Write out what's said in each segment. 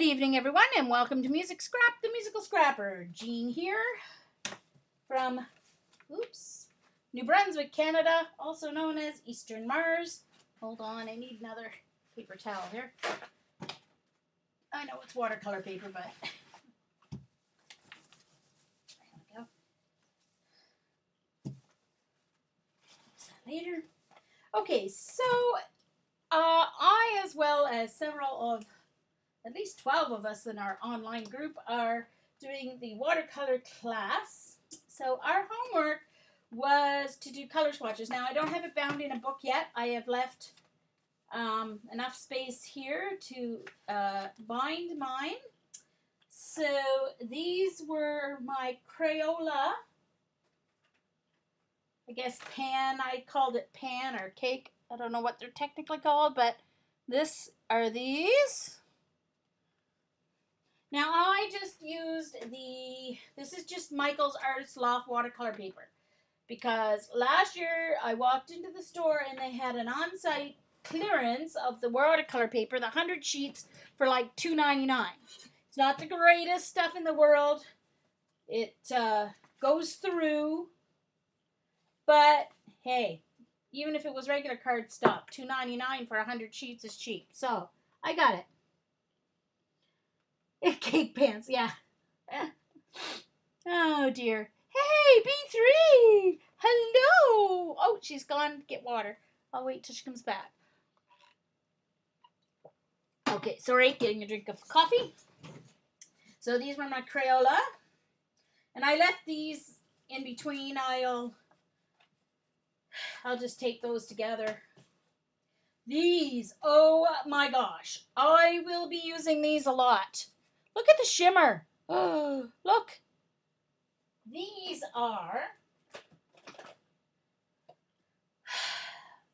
Good evening, everyone, and welcome to Music Scrap, the Musical Scrapper. Jean here from, New Brunswick, Canada, also known as Eastern Mars. Hold on, I need another paper towel here. I know it's watercolor paper, but there we go. Later. Okay, so I, as well as several of at least 12 of us in our online group, are doing the watercolor class. So our homework was to do color swatches. Now, I don't have it bound in a book yet. I have left enough space here to bind mine. So these were my Crayola, I guess pan, I called it pan or cake. I don't know what they're technically called, but this are these. Now, I just used this is just Michael's Artist Loft watercolor paper. Because last year I walked into the store and they had an on-site clearance of the watercolor paper, the 100 sheets, for like $2.99. It's not the greatest stuff in the world. It goes through. But, hey, even if it was regular cardstock, $2.99 for 100 sheets is cheap. So, I got it. Cake pants, yeah. Oh, dear. Hey, B3! Hello! Oh, she's gone to get water. I'll wait till she comes back. Okay, sorry, getting a drink of coffee. So these were my Crayola. And I left these in between. I'll just take those together. These, oh my gosh. I will be using these a lot. Look at the shimmer. Oh, look. These are,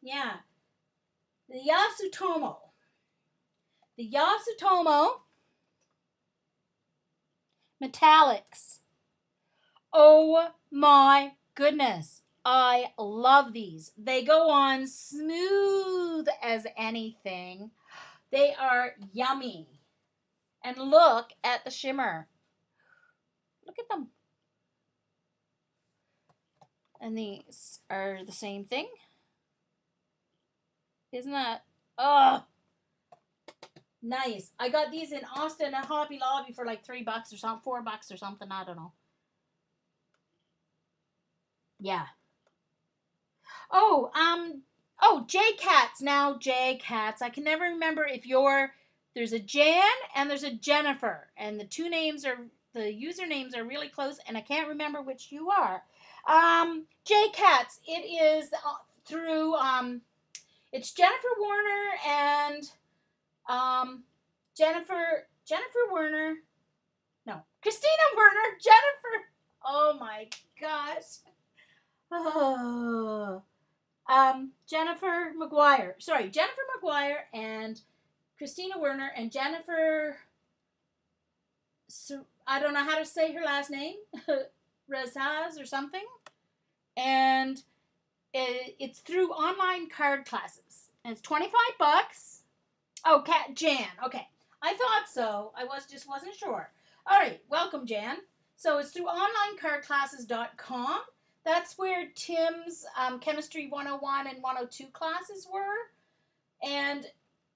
yeah, the Yasutomo. The Yasutomo Metallics. Oh my goodness. I love these. They go on smooth as anything. They are yummy. And look at the shimmer. Look at them. And these are the same thing. Isn't that? Oh, nice. I got these in Austin at Hobby Lobby for like $3 or something, $4 or something. I don't know. Yeah. Oh, J-Cats. Now, J-Cats. I can never remember if there's a Jan and there's a Jennifer. And the usernames are really close, and I can't remember which you are. J-Cats. It is through, it's Jennifer Warner and Christina Werner, Jennifer. Oh my gosh. Oh. Jennifer McGuire and Christina Werner and Jennifer, I don't know how to say her last name, Razaz or something. And it's through online card classes. And it's $25. Oh, Jan. Okay. I thought so. I wasn't sure. All right. Welcome, Jan. So it's through onlinecardclasses.com. That's where Tim's Chemistry 101 and 102 classes were. And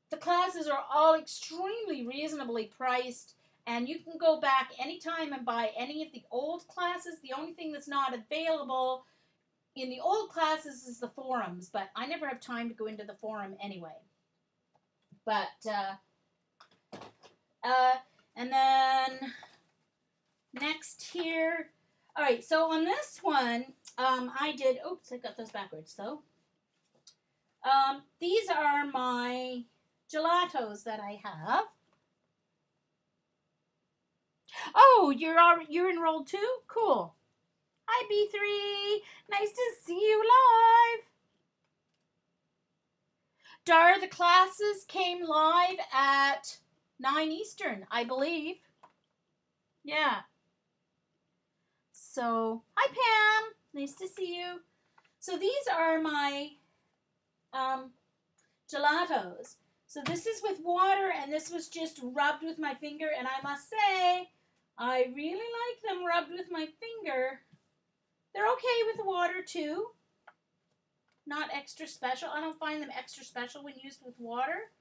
the classes are all extremely reasonably priced. And you can go back anytime and buy any of the old classes. The only thing that's not available in the old classes is the forums. But I never have time to go into the forum anyway. But, and then next here. All right, so on this one, I did, oops, I got those backwards though. These are my gelatos that I have. Oh, you're enrolled too? Cool. Hi, B3. Nice to see you live. Dar, the classes came live at 9 Eastern, I believe. Yeah. So, hi, Pam. Nice to see you. So, these are my gelatos. So this is with water, and this was just rubbed with my finger, and I must say, I really like them rubbed with my finger. They're okay with water too. Not extra special. I don't find them extra special when used with water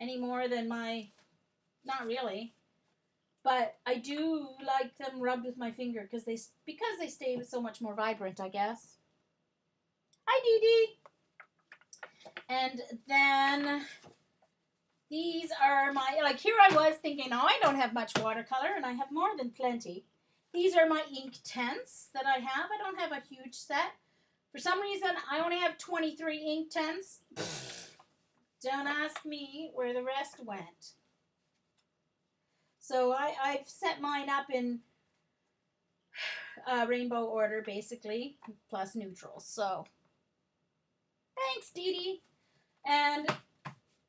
any more than my, not really. But I do like them rubbed with my finger because they stay so much more vibrant, I guess. Hi, Dee Dee. And then these are my, like here I was thinking, oh, I don't have much watercolor, and I have more than plenty. These are my ink tents that I have. I don't have a huge set. For some reason, I only have 23 ink tents. Don't ask me where the rest went. So I've set mine up in rainbow order, basically, plus neutrals. So thanks, Dee Dee. And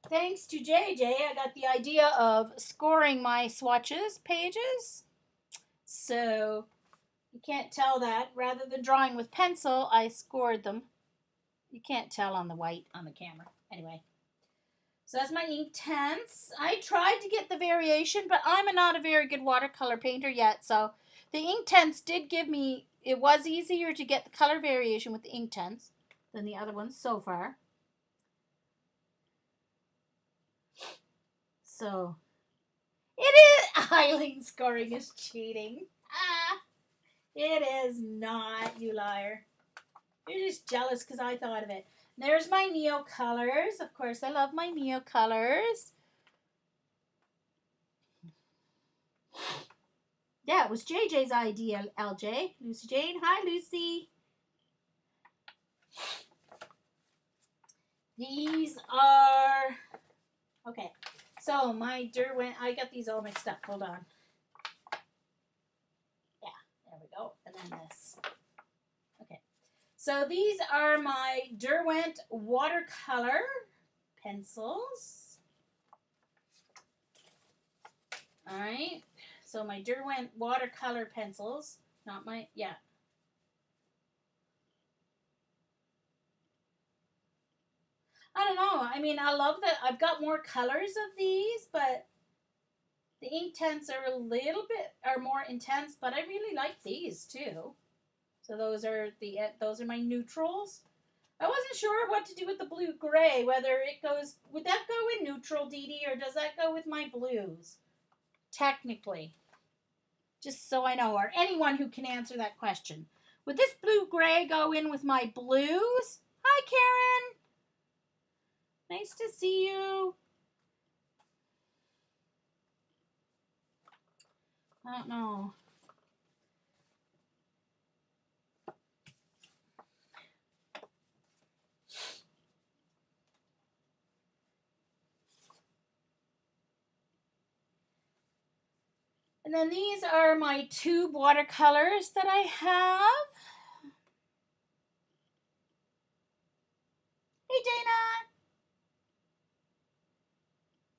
thanks to JJ, I got the idea of scoring my swatches pages. So you can't tell that. Rather than drawing with pencil, I scored them. You can't tell on the white on the camera. Anyway. So that's my ink tents. I tried to get the variation, but I'm not a very good watercolor painter yet. So the ink tents did give me, it was easier to get the color variation with the ink tents than the other ones so far. So it is, Eileen scoring is cheating. Ah, it is not, you liar. You're just jealous because I thought of it. There's my Neo colors. Of course, I love my Neo colors. Yeah, it was JJ's idea, LJ. Lucy Jane. Hi, Lucy. These are... Okay. So, my Derwent... I got these all mixed up. Hold on. Yeah, there we go. And then this. Okay. So, these are my Derwent watercolor pencils. All right. So, my Derwent watercolor pencils. Not my... Yeah. I don't know. I mean, I love that I've got more colors of these, but the ink tents are a little bit more intense, but I really like these too. So those are my neutrals. I wasn't sure what to do with the blue gray, whether it goes, would that go in neutral, Dee Dee, or does that go with my blues? Technically. Just so I know, or anyone who can answer that question. Would this blue gray go in with my blues? Hi, Karen. Nice to see you. I don't know. And then these are my tube watercolors that I have. Hey, Dana.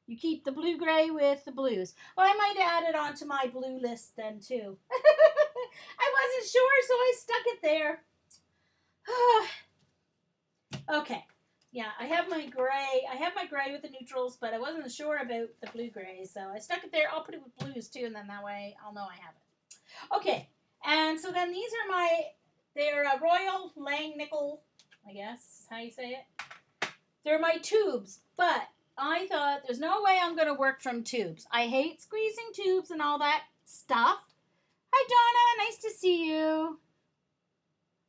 You keep the blue-gray with the blues. Well, I might add it onto my blue list then, too. I wasn't sure, so I stuck it there. Okay. Yeah, I have my gray. I have my gray with the neutrals, but I wasn't sure about the blue-gray, so I stuck it there. I'll put it with blues, too, and then that way I'll know I have it. Okay. And so then these are they're a Royal Langnickel, I guess is how you say it. They're my tubes, but I thought there's no way I'm going to work from tubes. I hate squeezing tubes and all that stuff. Hi, Donna. Nice to see you.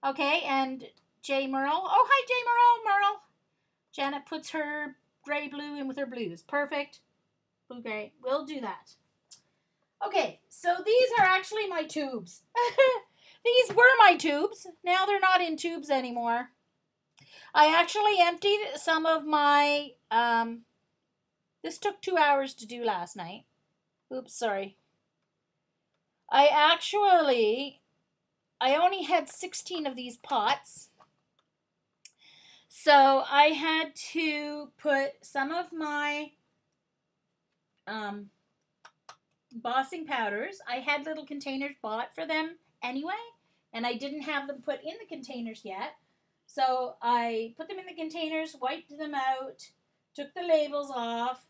Okay, and J. Merle. Oh, hi, J. Merle. Janet puts her gray blue in with her blues. Perfect. Blue gray. We'll do that. Okay, so these are actually my tubes. These were my tubes. Now they're not in tubes anymore. I actually emptied some of my... this took 2 hours to do last night. Oops, sorry. I only had 16 of these pots. So I had to put some of my embossing powders. I had little containers bought for them anyway, and I didn't have them put in the containers yet. So I put them in the containers, wiped them out, took the labels off,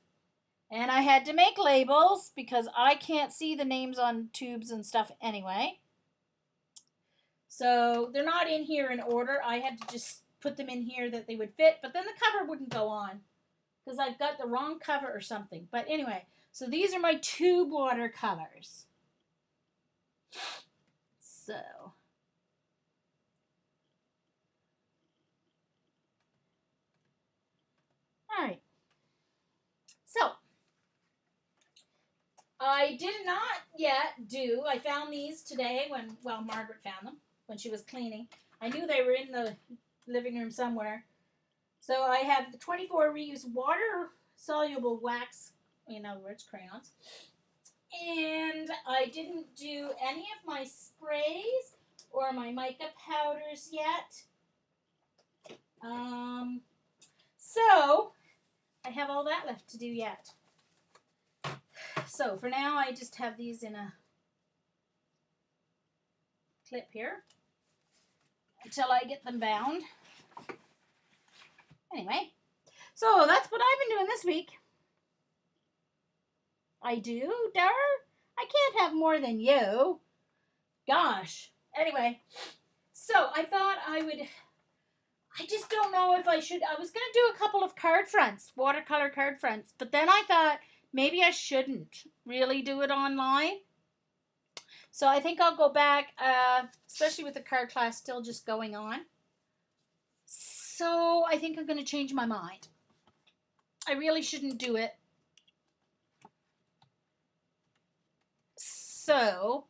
and I had to make labels because I can't see the names on tubes and stuff anyway. So they're not in here in order. I had to just put them in here that they would fit, but then the cover wouldn't go on because I've got the wrong cover or something. But anyway, so these are my tube watercolors. So all right. So I did not yet do, I found these today when, well, Margaret found them when she was cleaning. I knew they were in the living room somewhere. So I have the 24 reuse water soluble wax, in other words, crayons. And I didn't do any of my sprays or my mica powders yet. So I have all that left to do yet. So for now, I just have these in a clip here until I get them bound. Anyway, so that's what I've been doing this week. I do, Dar? I can't have more than you. Gosh. Anyway, so I thought I just don't know if I should. I was going to do a couple of card fronts, watercolor card fronts, but then I thought maybe I shouldn't really do it online. So I think I'll go back, especially with the card class still just going on. So I think I'm going to change my mind. I really shouldn't do it. So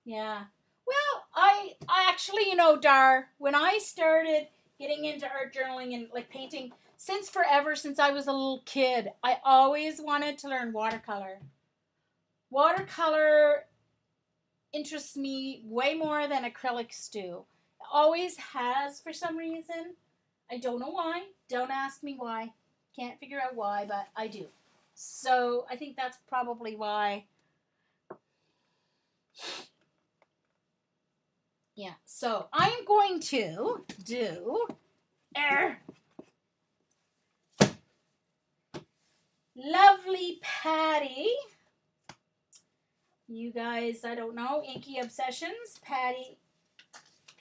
yeah. Well, I actually, you know, Dar, when I started getting into art journaling and like painting, since forever, since I was a little kid, I always wanted to learn watercolor. Watercolor interests me way more than acrylics do. It always has for some reason. I don't know why. Don't ask me why. Can't figure out why, but I do. So I think that's probably why. Yeah, so I'm going to do lovely Patty. You guys, I don't know, Inky Obsessions, Patty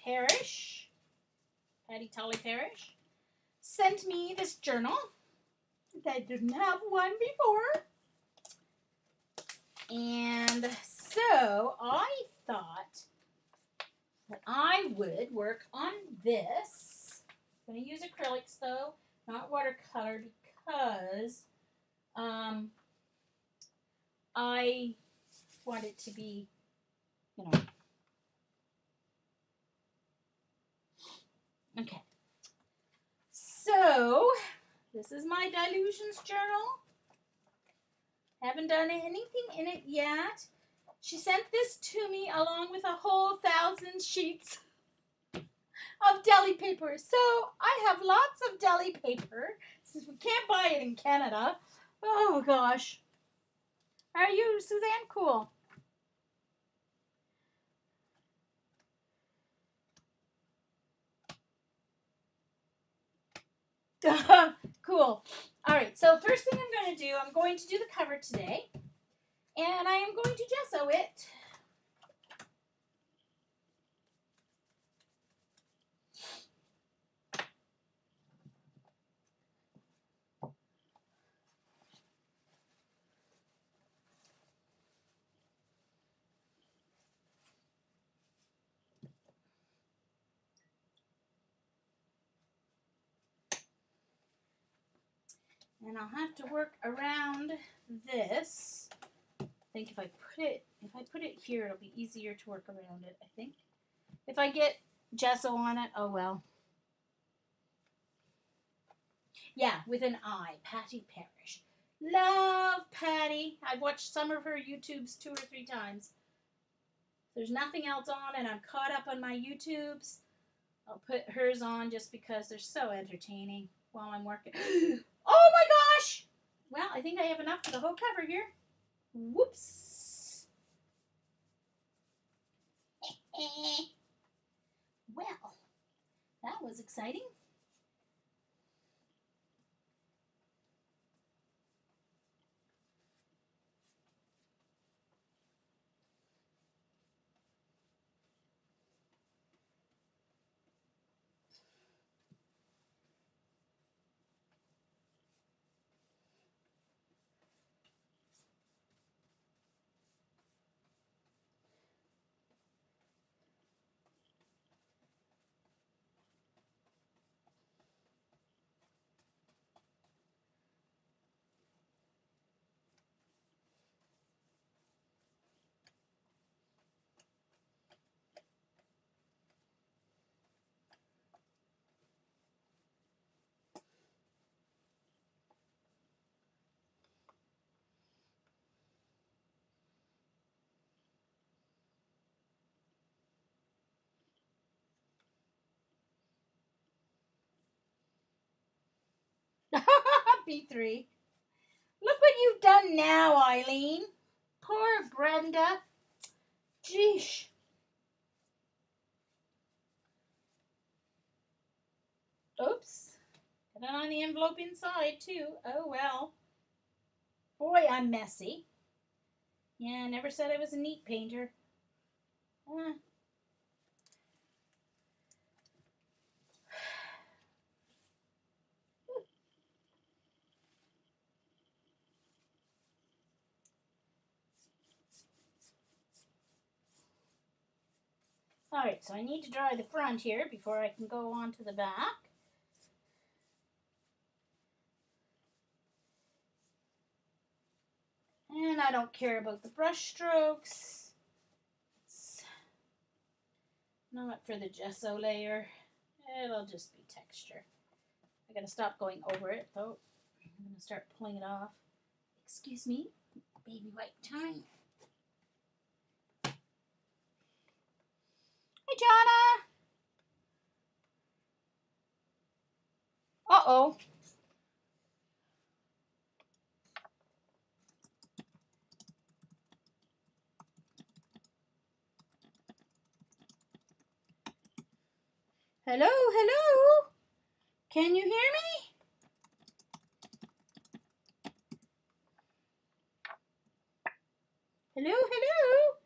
Parrish, Patty Tully Parrish, sent me this journal. I didn't have one before. And so I thought that I would work on this. I'm going to use acrylics though, not watercolor, because I want it to be, you know. Okay. So, this is my Dylusions Journal. Haven't done anything in it yet. She sent this to me along with a whole 1,000 sheets of deli paper. So, I have lots of deli paper since we can't buy it in Canada. Oh, gosh. Are you, Suzanne? Cool. Cool. All right, so first thing I'm going to do, I'm going to do the cover today. And I am going to gesso it. And I'll have to work around this. I think if I put it here, it'll be easier to work around it, I think. If I get gesso on it, oh well. Yeah, with an I, Patty Parrish. Love Patty. I've watched some of her YouTubes 2 or 3 times. There's nothing else on and I'm caught up on my YouTubes. I'll put hers on just because they're so entertaining while I'm working. Oh my gosh! Well, I think I have enough for the whole cover here. Whoops. exciting. B3. Look what you've done now, Eileen. Poor Brenda. Jeesh. Oops. Got it on the envelope inside, too. Oh, well. Boy, I'm messy. Yeah, I never said I was a neat painter. Alright, so I need to dry the front here before I can go on to the back. And I don't care about the brush strokes. It's not for the gesso layer. It'll just be texture. I gotta stop going over it though. I'm gonna start pulling it off. Excuse me, baby wipe time. Hey, Jonna. Uh-oh. Hello, hello. Can you hear me? Hello, hello.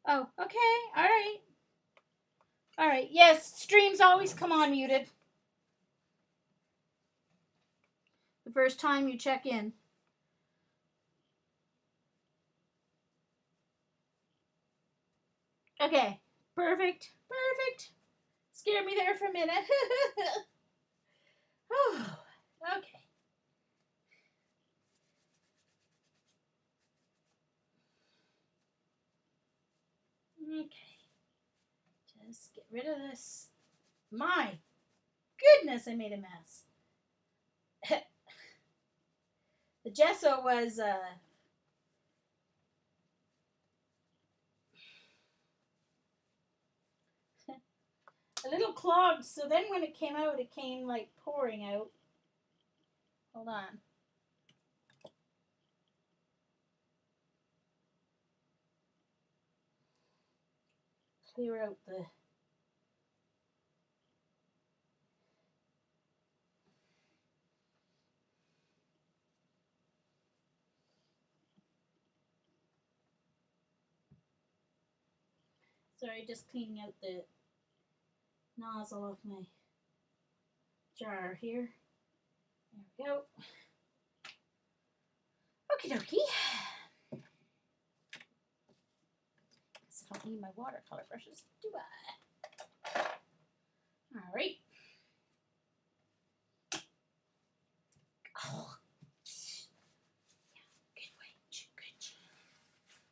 Oh, okay. All right. All right. Yes, streams always come on muted. The first time you check in. Okay. Perfect. Perfect. Scared me there for a minute. Oh, okay. Okay. Just get rid of this. My goodness, I made a mess. The gesso was a little clogged, so then when it came out, it came like pouring out. Hold on. Clear out the... Sorry, just cleaning out the nozzle of my jar here. There we go. Okie dokie. Guess I don't need my watercolor brushes, do I? All right. Oh.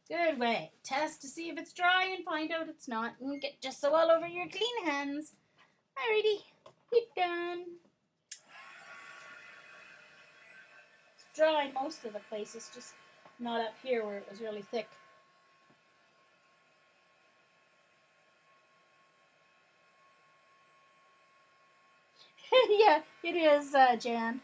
Good way. Test to see if it's dry and find out it's not and get gesso all over your clean hands. Alrighty, it's done. It's dry most of the places, just not up here where it was really thick. Yeah, it is, Jan.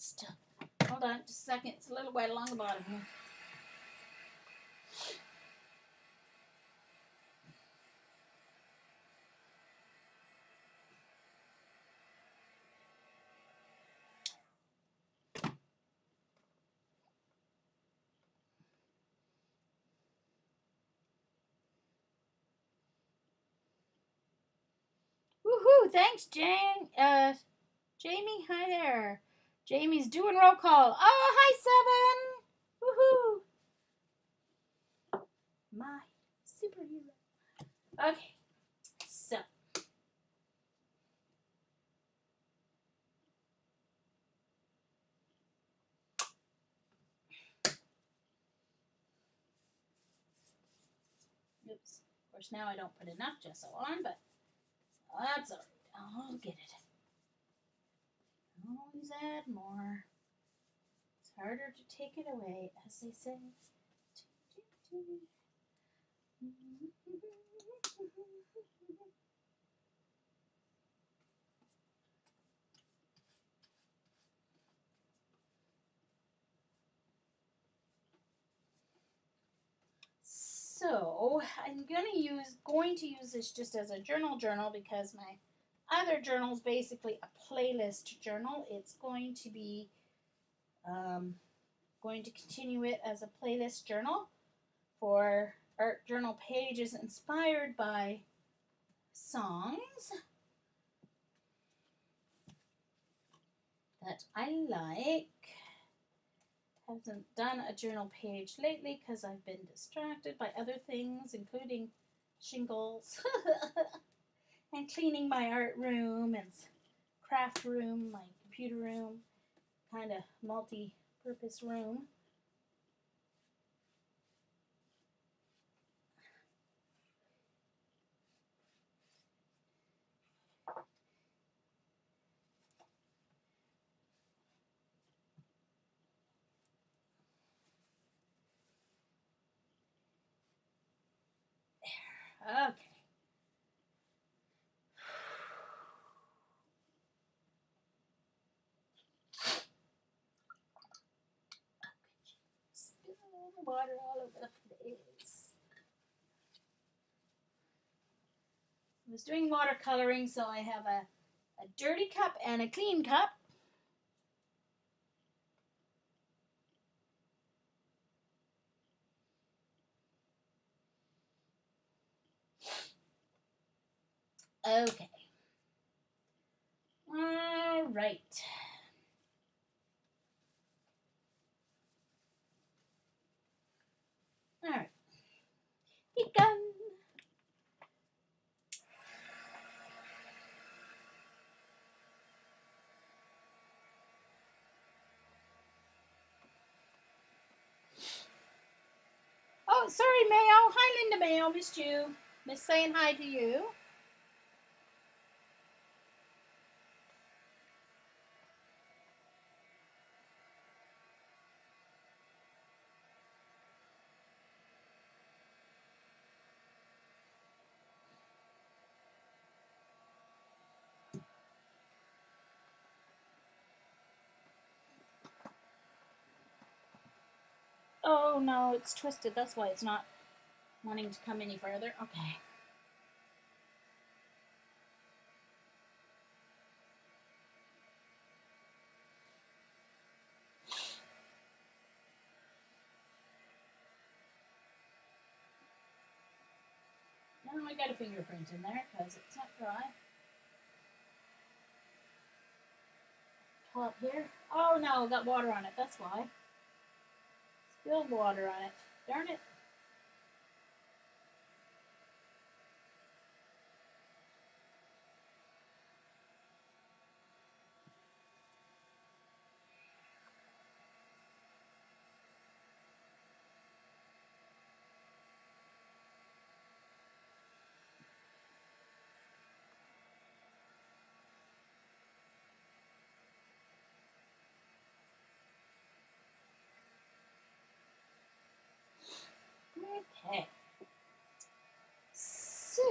Still. Hold on just a second. It's a little wet along the bottom here. Woohoo! Thanks, Jane. Jamie, hi there. Jamie's doing roll call. Oh, hi, Seven. Woohoo! My superhero. Okay, so. Oops. Of course, now I don't put enough gesso on, but that's all right. I'll get it. Always add more. It's harder to take it away, as they say. So I'm going to use this just as a journal because my other journal is basically a playlist journal. It's going to be going to continue it as a playlist journal for art journal pages inspired by songs that I like. Haven't done a journal page lately because I've been distracted by other things, including shingles and cleaning my art room and craft room, my computer room, kind of multi-purpose room. Okay. Spill water all over the place. I was doing watercoloring, so I have a dirty cup and a clean cup. Okay. All right. All right. Begun. Oh, sorry, Mayo. Hi, Linda Mayo. Missed you. Miss saying hi to you. Oh, no, it's twisted. That's why it's not wanting to come any further. Okay. Now I got a fingerprint in there because it's not dry. Top here. Oh, no, got water on it. That's why. Spilled water on it. Darn it. Okay. So,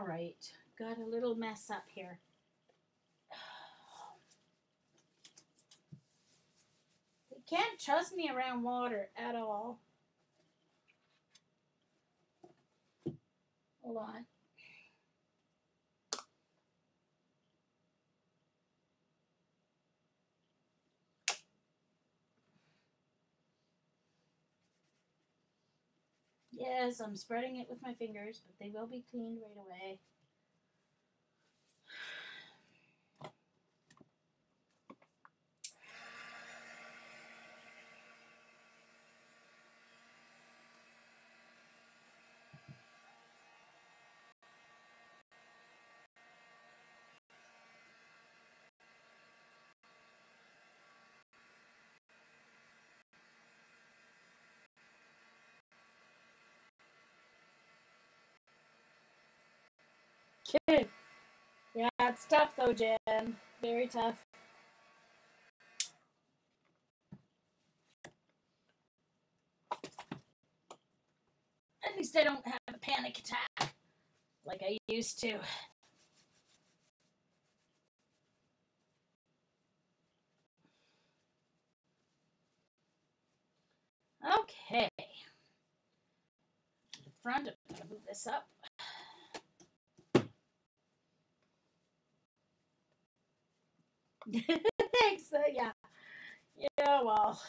right, got a little mess up here. You can't trust me around water at all. Hold on. Yes, I'm spreading it with my fingers, but they will be cleaned right away. Okay. Yeah, it's tough though, Jen. Very tough. At least I don't have a panic attack like I used to. Okay. The front, I'm going to move this up. Thanks. Yeah. Yeah, well,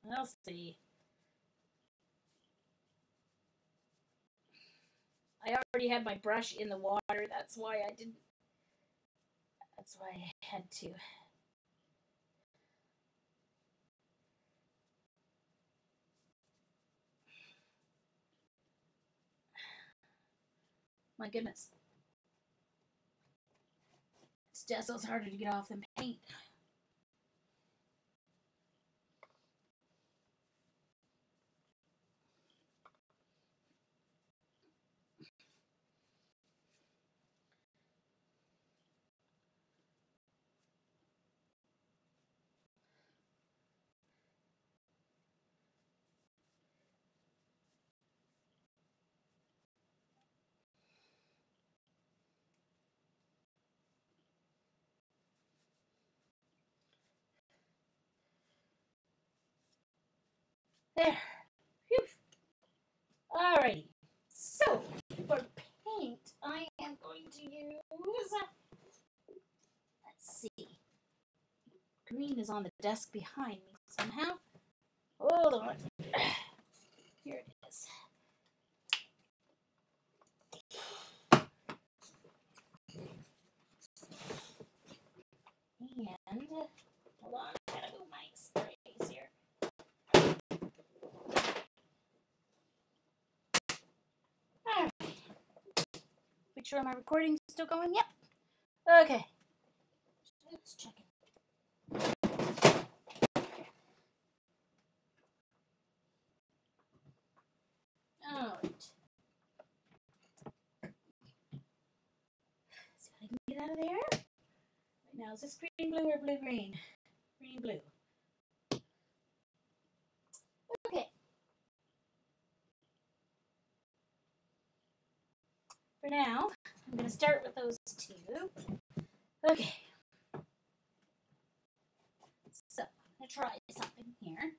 we'll see. I already had my brush in the water. That's why I didn't. That's why I had to. My goodness. This gesso's harder to get off than paint. There. Whew. Alrighty. So, for paint, I am going to use. Let's see. Green is on the desk behind me somehow. Hold on. Here it is. And hold on, I gotta move my sprays here. Alright. Make sure my recording's still going. Yep. Okay. Let's check it. Alright. See what I can get out of there. Right now, is this green blue or blue green? Green blue. Okay. For now, I'm going to start with those two. Okay. So, I'm going to try something here.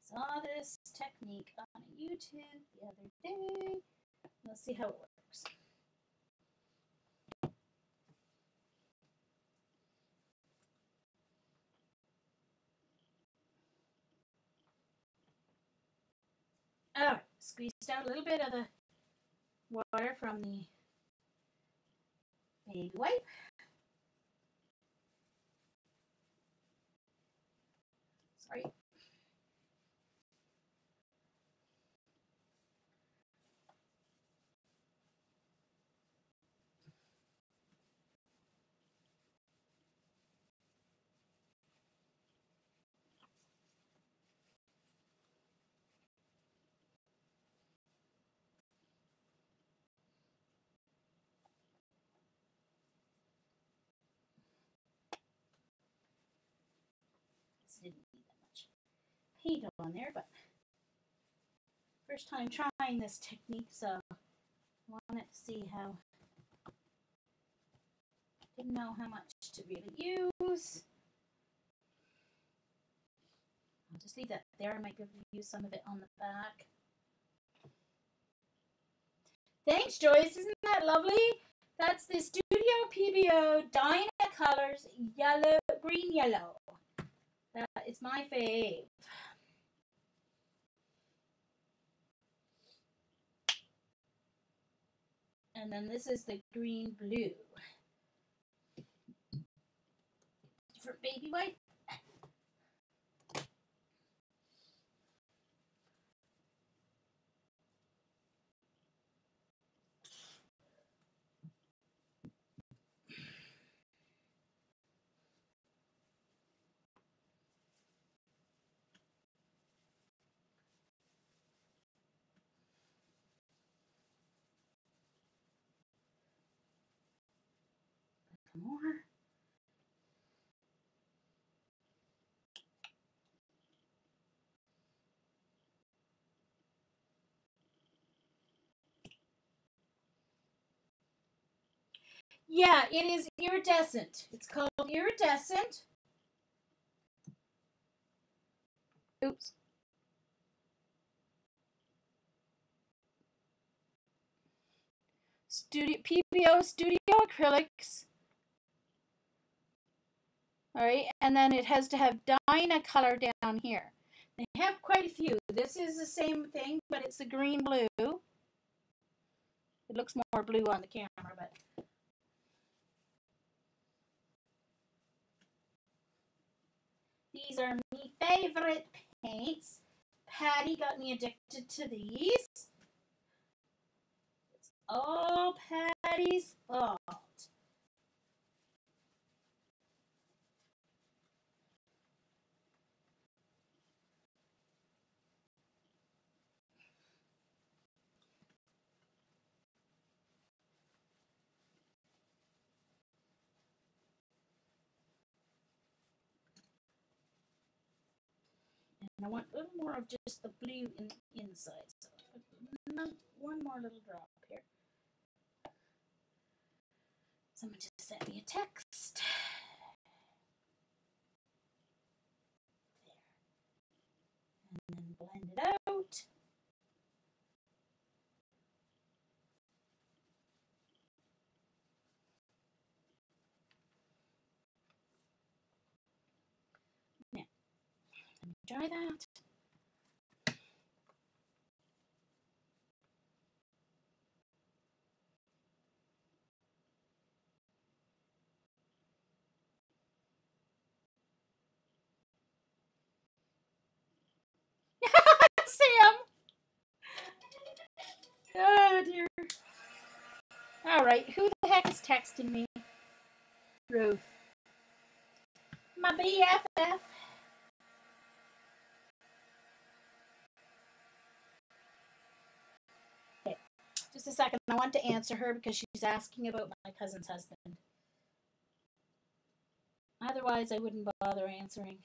Saw this technique on YouTube the other day. Let's see how it works. Alright, squeezed out a little bit of the water from the baby wipe. Sorry. Didn't need that much paint on there, but First time trying this technique, so I wanted to see how. Didn't know how much to really use. I'll just leave that there. I might be able to use some of it on the back. Thanks, Joyce. Isn't that lovely? That's the Studio PBO Dyna Colors Yellow, Green Yellow. That is my fave. And then this is the green blue. Different baby white. More. Yeah, it is iridescent. It's called iridescent. Oops. PBO Studio Acrylics. All right, and then it has to have Dyna color down here. They have quite a few. This is the same thing, but it's the green blue. It looks more blue on the camera, but these are my favorite paints. Patty got me addicted to these. It's all Patty's fault. And I want a little more of just the blue inside. So one more little drop here. Someone just sent me a text. There. And then blend it out. Now, let me dry that. Sam! Oh dear. All right, who the heck is texting me? Ruth. My BFF. Okay, just a second. I want to answer her because she's asking about my cousin's husband. Otherwise, I wouldn't bother answering.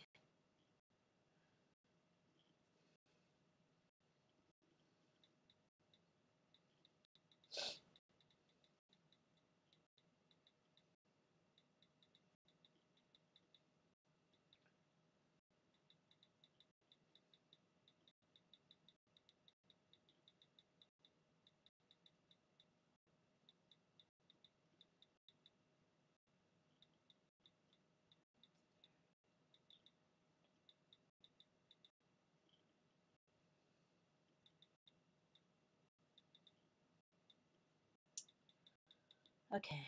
Okay.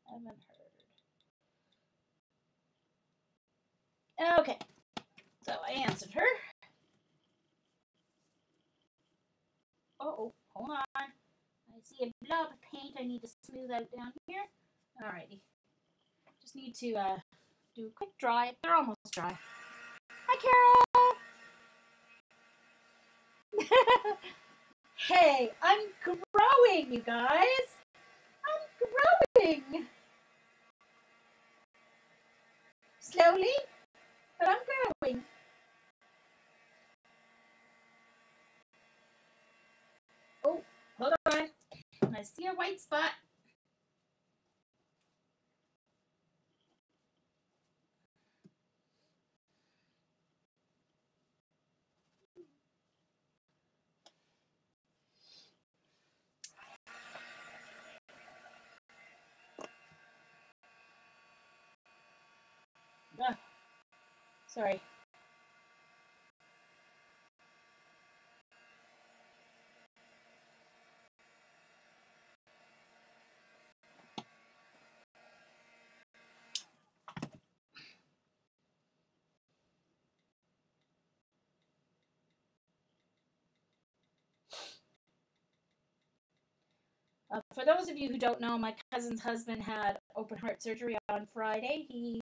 Haven't heard. Okay. So I answered her. Oh, hold on. I see a blob of paint I need to smooth out down here. Alrighty. Just need to do a quick dry. They're almost dry. Hi, Carol. Hey, I'm growing, you guys. I'm growing. slowly, but I'm growing. Oh, hold on. I see a white spot. Oh, sorry. For those of you who don't know, my cousin's husband had open heart surgery on Friday. He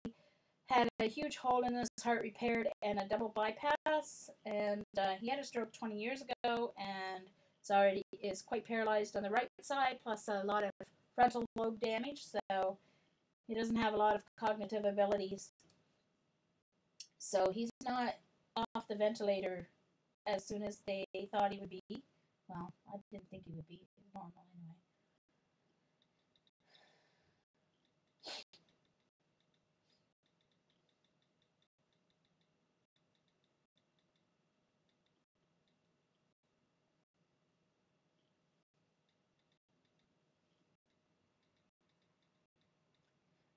had a huge hole in his heart repaired and a double bypass, and he had a stroke 20 years ago, and sorry, is quite paralyzed on the right side, plus a lot of frontal lobe damage, so he doesn't have a lot of cognitive abilities. So he's not off the ventilator as soon as they thought he would be. Well, I didn't think he would be normal anyway.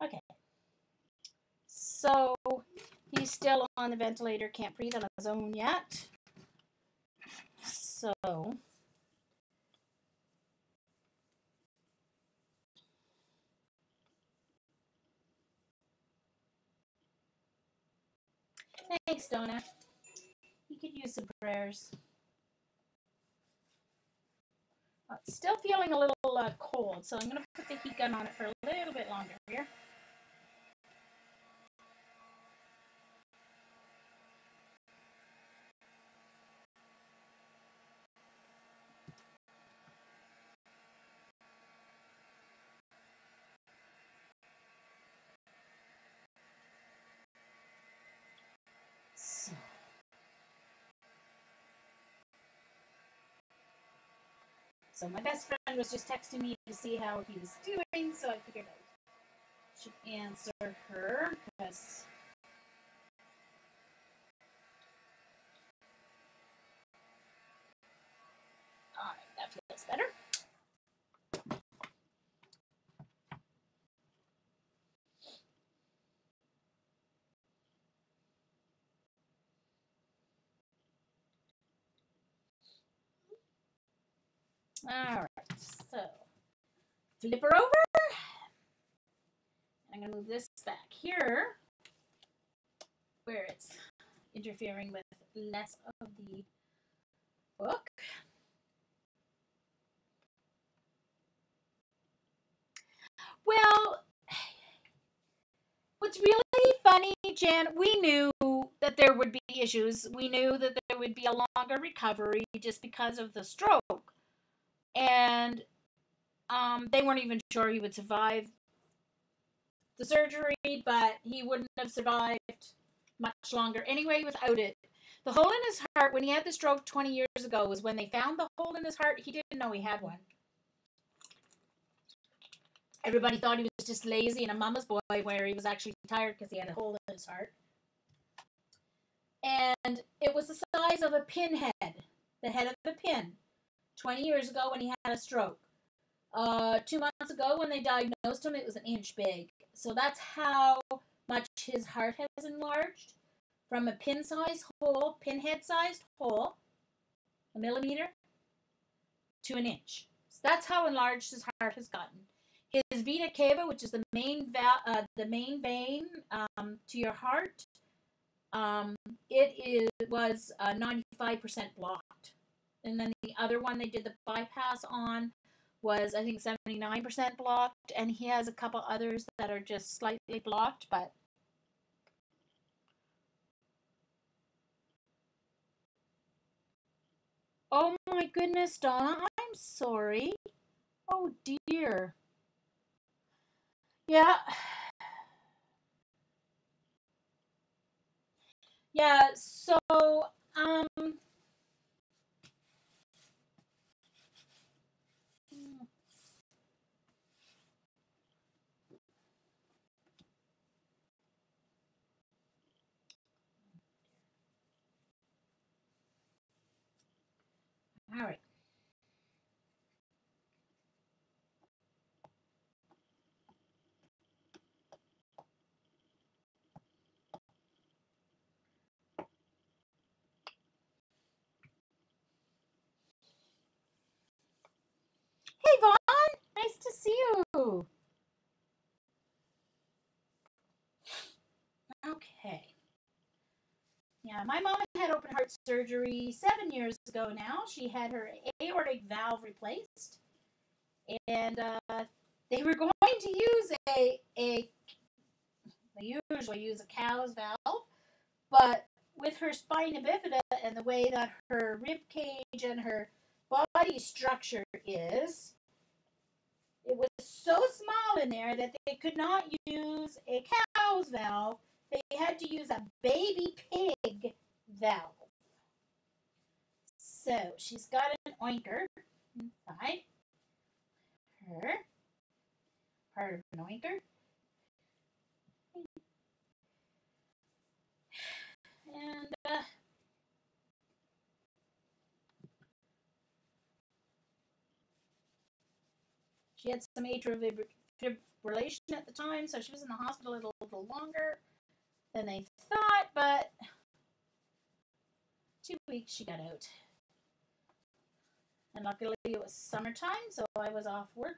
Okay. So he's still on the ventilator, can't breathe on his own yet. So thanks, Donna. You could use some prayers. It's still feeling a little cold, so I'm going to put the heat gun on it for a little bit longer here. So my best friend was just texting me to see how he was doing, so I figured I should answer her because all right, that feels better. All right, so flip her over. I'm going to move this back here where it's interfering with less of the book. Well, what's really funny, Jan, we knew that there would be issues. We knew that there would be a longer recovery just because of the stroke. And they weren't even sure he would survive the surgery, but he wouldn't have survived much longer anyway without it. The hole in his heart, when he had the stroke 20 years ago, was when they found the hole in his heart. He didn't know he had one. Everybody thought he was just lazy and a mama's boy, where he was actually tired because he had a hole in his heart. And it was the size of a pinhead, the head of a pin, 20 years ago when he had a stroke. 2 months ago when they diagnosed him, it was an inch big. So that's how much his heart has enlarged, from a pin-sized hole, pinhead-sized hole, a millimeter, to an inch. So that's how enlarged his heart has gotten. His vena cava, which is the main vein to your heart, was 95% blocked. And then the other one they did the bypass on was, I think, 79% blocked, and he has a couple others that are just slightly blocked, but oh my goodness, Donna, I'm sorry. Oh dear. Yeah. Yeah, so um all right. Hey Vaughn, nice to see you. Okay. Yeah, my mom had open heart surgery 7 years ago now. She had her aortic valve replaced, and they were going to use they usually use a cow's valve, but with her spina bifida and the way that her rib cage and her body structure is, it was so small in there that they could not use a cow's valve. They had to use a baby pig valve. So she's got an oinker inside her, part of an oinker. And she had some atrial fibrillation at the time, so she was in the hospital a little longer than they thought, but 2 weeks she got out. And luckily it was summertime, so I was off work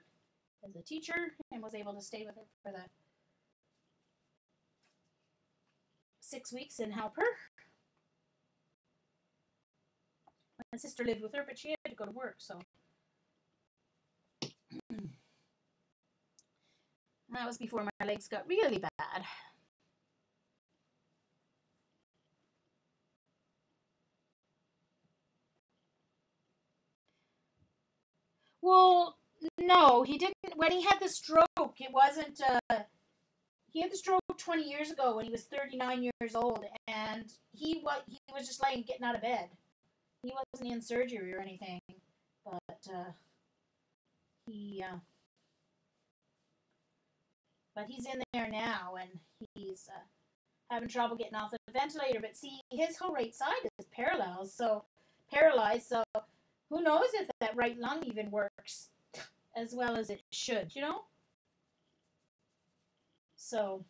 as a teacher and was able to stay with her for the 6 weeks and help her. My sister lived with her, but she had to go to work, so that was before my legs got really bad. Well, no, he didn't. When he had the stroke, it wasn't. He had the stroke 20 years ago when he was 39 years old, and he was just laying, getting out of bed. He wasn't in surgery or anything, but he but he's in there now, and he's having trouble getting off the ventilator. But see, his whole right side is paralyzed. So who knows if that right lung even works as well as it should, you know? So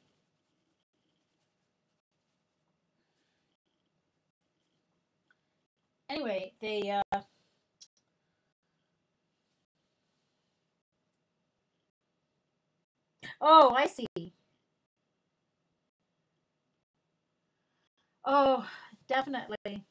anyway, they oh, I see. Oh, definitely.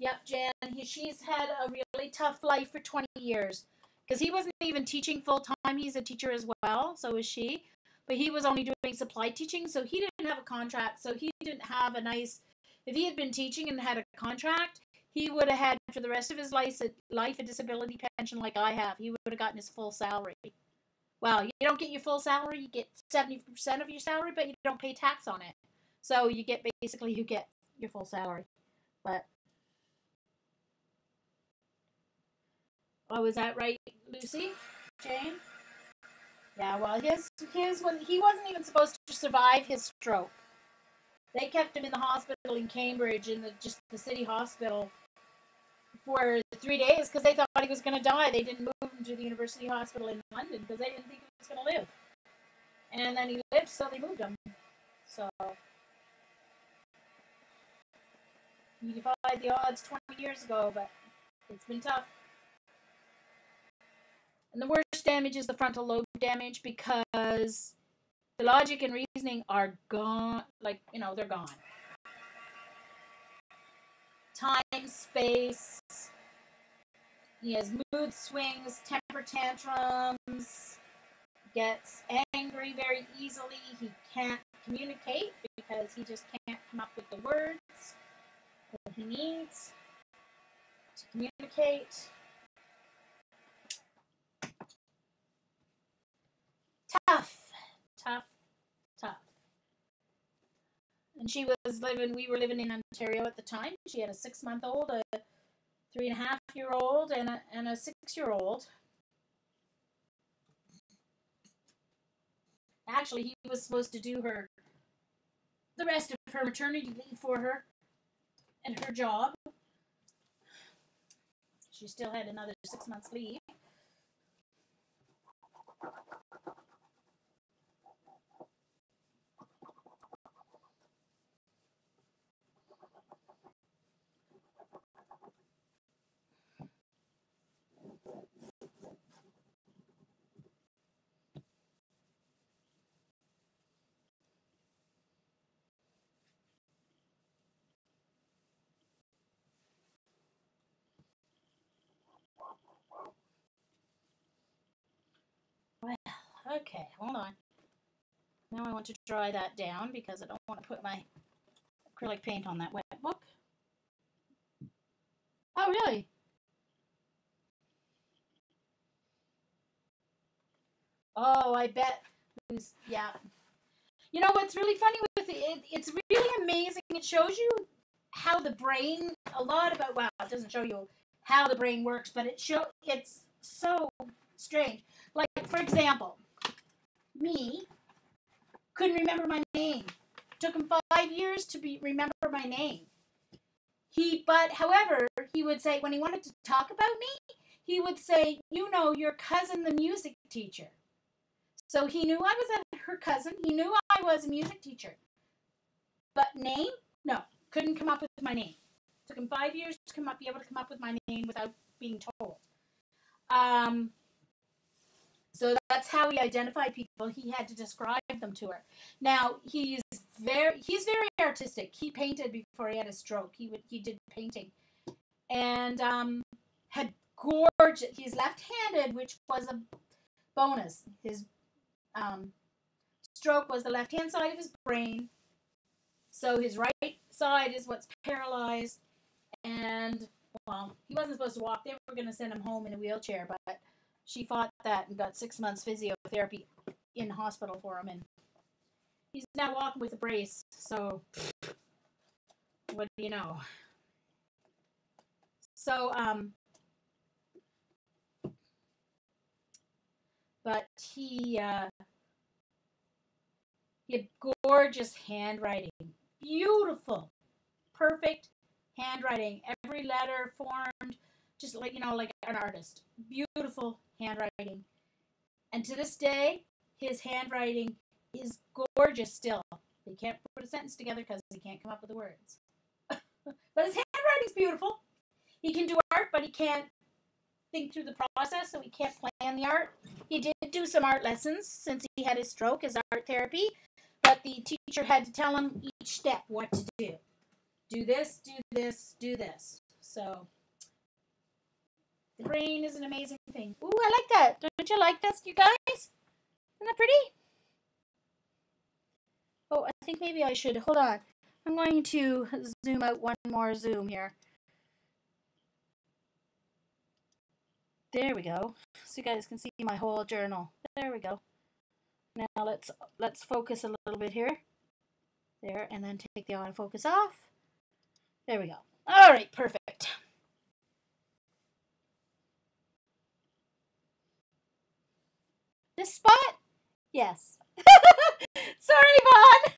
Yep, Jan. She's had a really tough life for 20 years because he wasn't even teaching full time. He's a teacher as well, so is she. But he was only doing supply teaching, so he didn't have a contract. So he didn't have a nice. If he had been teaching and had a contract, he would have had for the rest of his life a disability pension like I have. He would have gotten his full salary. Well, you don't get your full salary. You get 70% of your salary, but you don't pay tax on it. So you get your full salary. But oh, is that right, Lucy? Jane? Yeah, well, his when he wasn't even supposed to survive his stroke. They kept him in the hospital in Cambridge, in the city hospital, for 3 days because they thought he was going to die. They didn't move him to the university hospital in London because they didn't think he was going to live. And then he lived, so they moved him. So he defied the odds 20 years ago, but it's been tough. And the worst damage is the frontal lobe damage because the logic and reasoning are gone. Like, they're gone. Time, space. He has mood swings, temper tantrums, gets angry very easily. He can't communicate because he just can't come up with the words that he needs to communicate. Tough, tough, tough. And we were living in Ontario at the time. She had a 6-month-old, a 3.5-year-old, and a 6-year-old. Actually, he was supposed to do the rest of her maternity leave for her and her job. She still had another 6 months leave. Well, okay, hold on. Now I want to dry that down because I don't want to put my acrylic paint on that wet book. Oh, really? Oh, I bet. Yeah. You know what's really funny with it? It's really amazing. It shows you how the brain, a lot about, well, it doesn't show you how the brain works, but it's so strange. Like, for example, me couldn't remember my name. Took him 5 years to remember my name. However, he would say, when he wanted to talk about me, he would say, you know, your cousin, the music teacher. So he knew I was her cousin. He knew I was a music teacher. But name? No. Couldn't come up with my name. Took him 5 years to be able to come up with my name without being told. So that's how he identified people. He had to describe them to her. Now he's very artistic. He painted before he had a stroke. He did painting, and had gorgeous. He's left-handed, which was a bonus. His stroke was the left-hand side of his brain, so his right side is what's paralyzed. And well, he wasn't supposed to walk. They were going to send him home in a wheelchair, but she fought that and got 6 months physiotherapy in hospital for him, and he's now walking with a brace. So what do you know? So but he had gorgeous handwriting, beautiful, perfect handwriting. Every letter formed just like, you know, like an artist. Beautiful handwriting. And to this day, his handwriting is gorgeous still. He can't put a sentence together because he can't come up with the words. But his handwriting's beautiful. He can do art, but he can't think through the process, so he can't plan the art. He did do some art lessons since he had his stroke, his art therapy, but the teacher had to tell him each step what to do. Do this, do this, do this. So the brain is an amazing thing. Ooh, I like that. Don't you like this, you guys? Isn't that pretty? Oh, I think maybe I should. Hold on. I'm going to zoom out one more zoom here. There we go. So you guys can see my whole journal. There we go. Now let's focus a little bit here. There, and then take the autofocus off. There we go. All right, perfect. This spot? Yes. Sorry, Vaughn.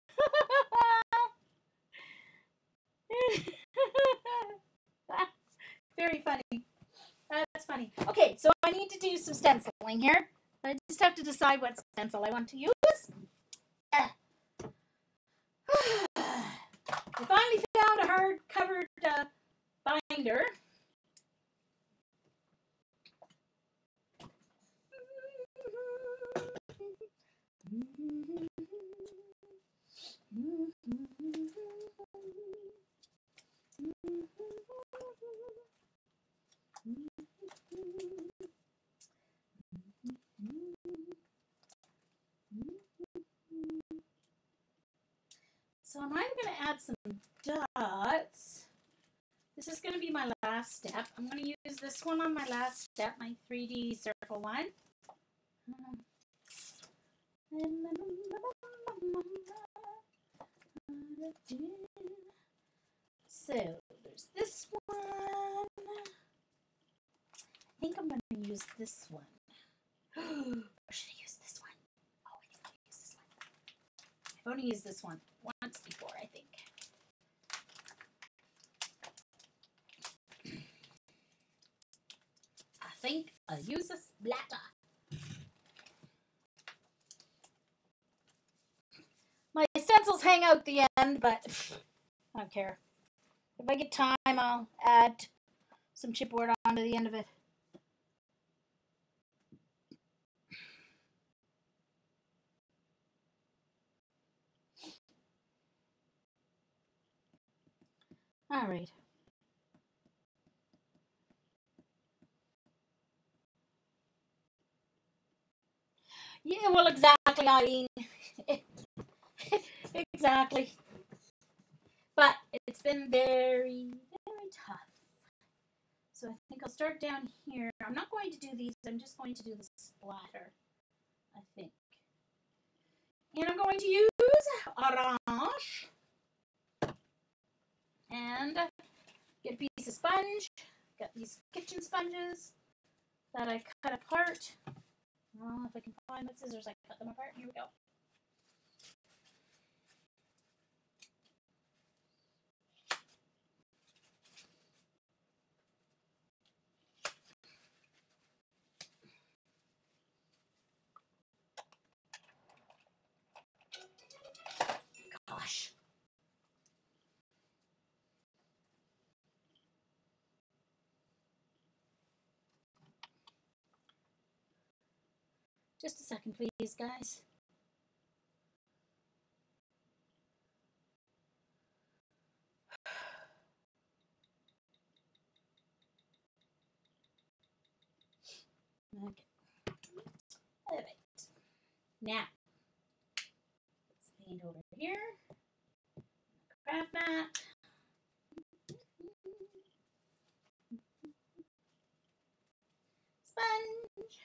Very funny. That's funny. Okay, so I need to do some stenciling here. I just have to decide what stencil I want to use. I finally found a hard-covered binder. So I'm going to add some dots. This is going to be my last step. I'm going to use this one on my last step, my 3D circle one. So there's this one. I think I'm going to use this one. Or should I use this one? Oh, I think I'll use this one. I've only used this one once before, I think. I think I'll use this splatter. My stencils hang out the end, but I don't care. If I get time, I'll add some chipboard onto the end of it. All right. Yeah, well, exactly, Eileen. Exactly. But it's been very, very tough. So I think I'll start down here. I'm not going to do these. I'm just going to do the splatter, I think. And I'm going to use orange. And get a piece of sponge. Got these kitchen sponges that I cut apart. Well, if I can find my scissors, I can cut them apart. Here we go. Gosh. Just a second, please, guys. Okay. All right. Now, let's paint over here. Craft mat. Sponge.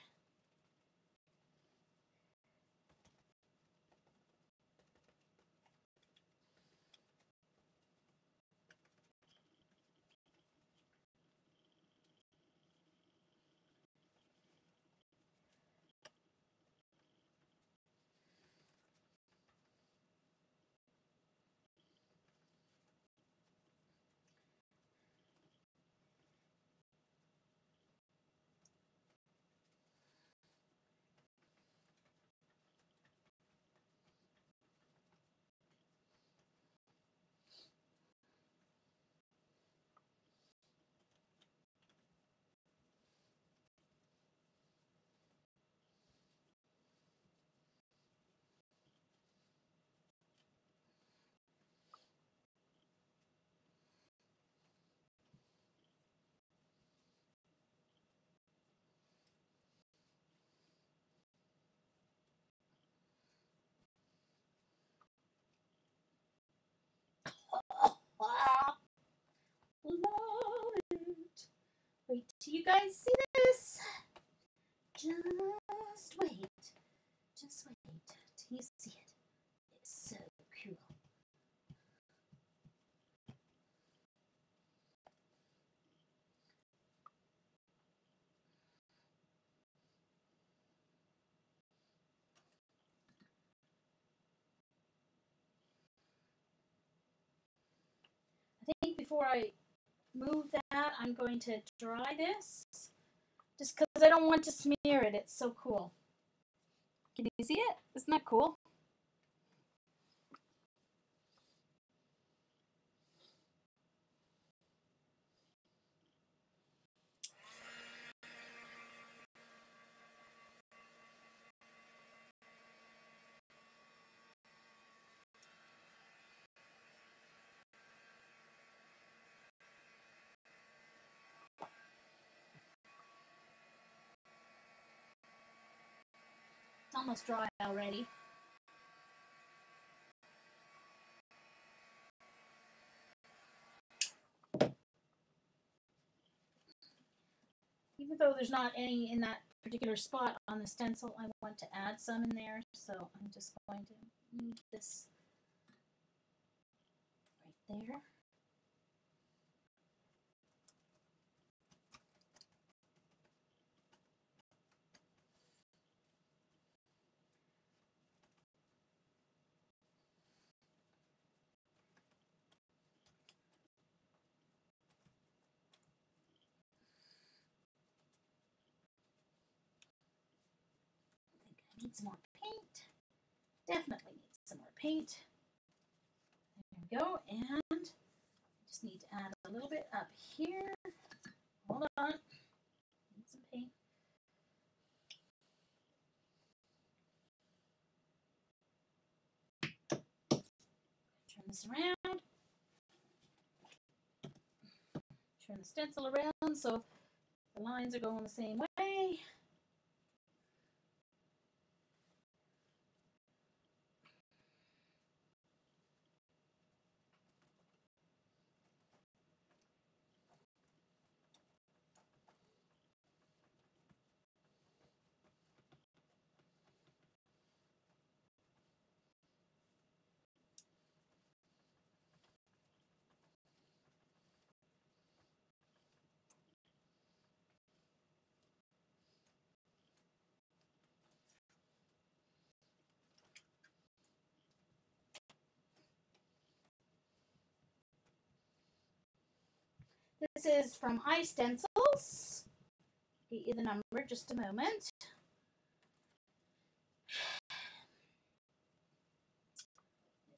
Wow. Love it. Wait till you guys see this. Just wait. Just wait till you see it. It's so cool. I think before I move that, I'm going to dry this just because I don't want to smear it. It's so cool. Can you see it? Isn't that cool? It's almost dry already. Even though there's not any in that particular spot on the stencil, I want to add some in there, so I'm just going to move this there. I need some more paint. Definitely need some more paint. There we go. And I just need to add a little bit up here. Hold on. Need some paint. Turn this around. Turn the stencil around so the lines are going the same way. This is from iStencils. Get you the number just a moment.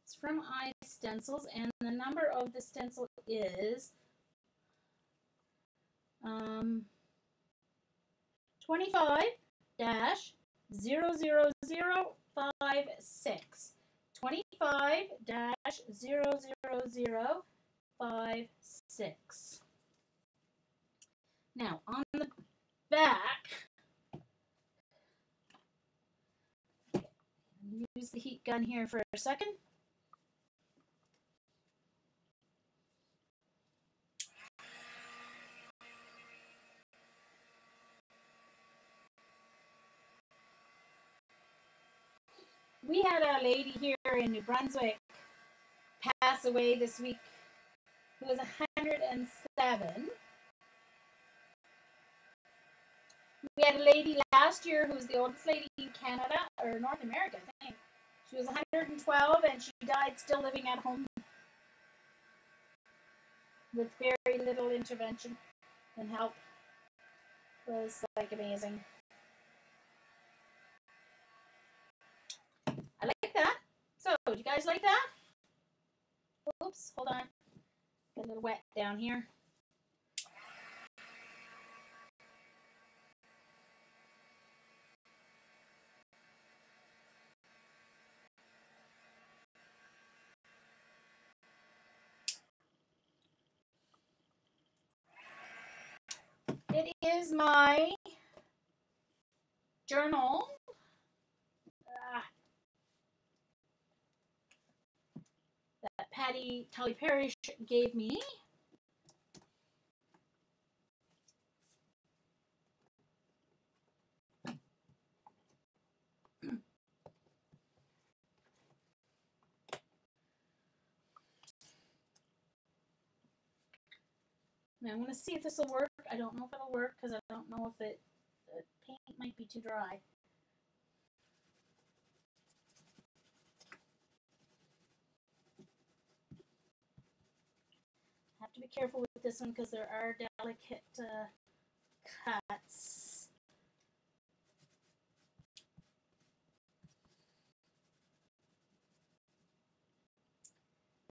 It's from iStencils, and the number of the stencil is 25-00056. 25-00056. Now, on the back, use the heat gun here for a second. We had a lady here in New Brunswick pass away this week who was 107. We had a lady last year who was the oldest lady in Canada, or North America, I think. She was 112 and she died still living at home with very little intervention and help. It was like amazing. I like that. So, do you guys like that? Oops, hold on. Get a little wet down here. It is my journal. That Patty Tully Parrish gave me. Now I'm going to see if this will work. I don't know if it'll work because I don't know if the paint might be too dry. I have to be careful with this one because there are delicate cuts.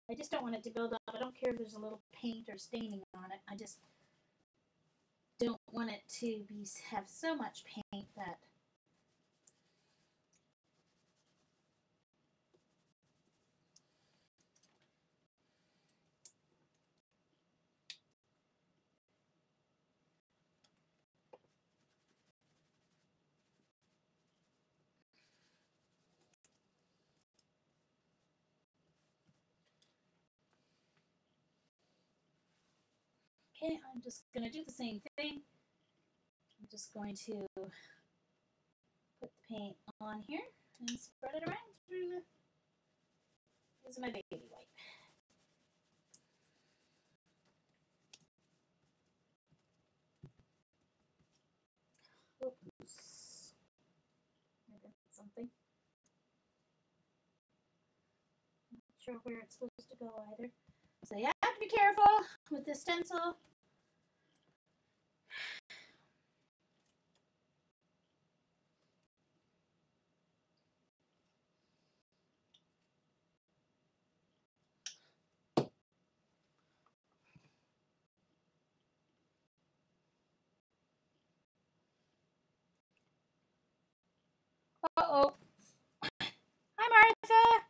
I just don't want it to build up. I don't care if there's a little paint or staining on it. I just don't want it to have so much paint that okay, I'm just going to do the same thing. I'm just going to put the paint on here and spread it around through the, using my baby wipe. sure where it's supposed to go either. So you have to be careful with this stencil. Uh-oh. Hi, Martha.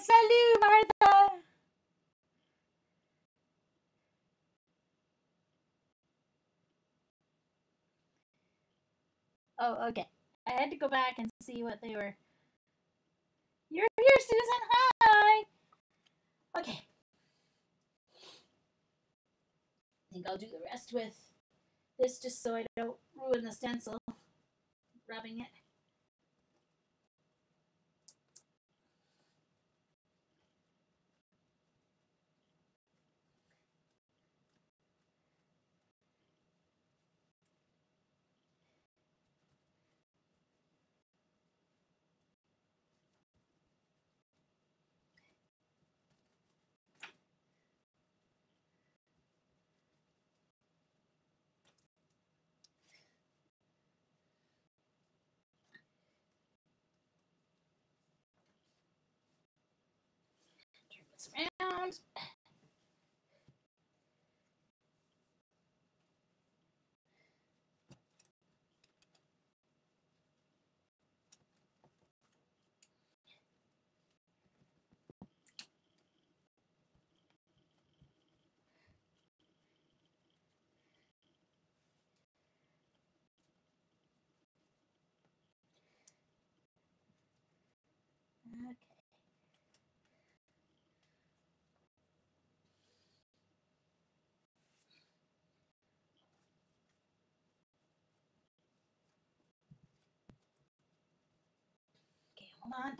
Salut, Martha. Oh, okay. I had to go back and see what they were. You're here, Susan. Hi. Okay. I think I'll do the rest with this just so I don't ruin the stencil rubbing it. Turn this around. Okay. Okay, hold on.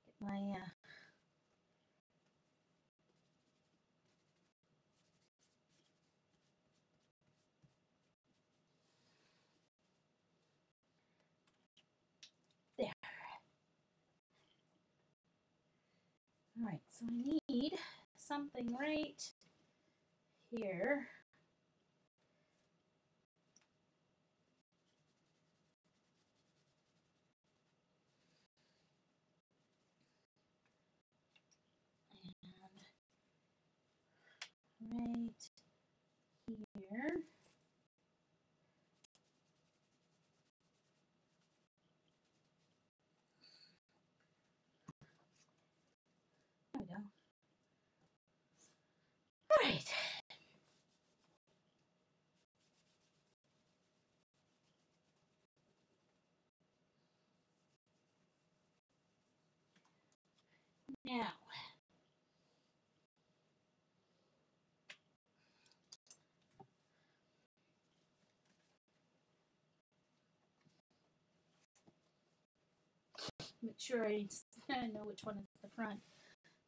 Get my there. All right, so I need something right here. And right here. There we go. All right. Now, make sure I know which one is the front.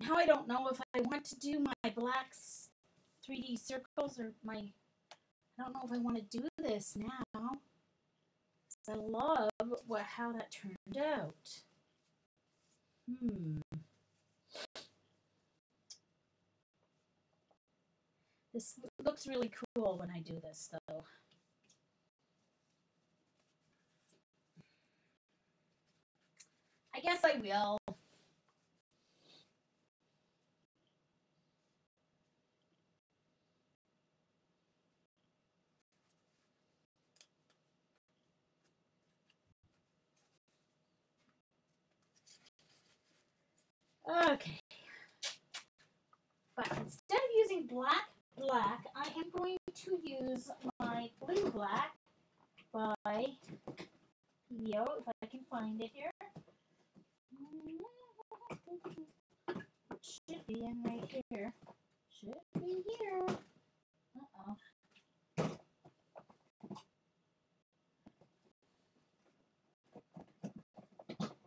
Now I don't know if I want to do my black 3D circles or my, I don't know if I want to do this now. I love how that turned out. This looks really cool when I do this, though. I guess I will. Okay. But instead of using black, I am going to use my blue black by Leo, if I can find it here. It should be in right here. Should be here. Uh-oh.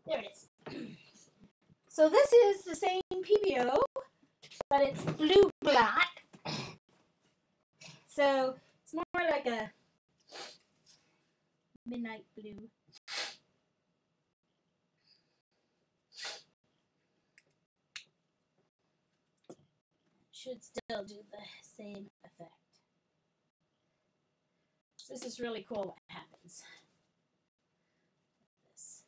There it is. So this is the same PBO, but it's blue black. So it's more like a Midnight blue. Should still do the same effect. So this is really cool what happens. This.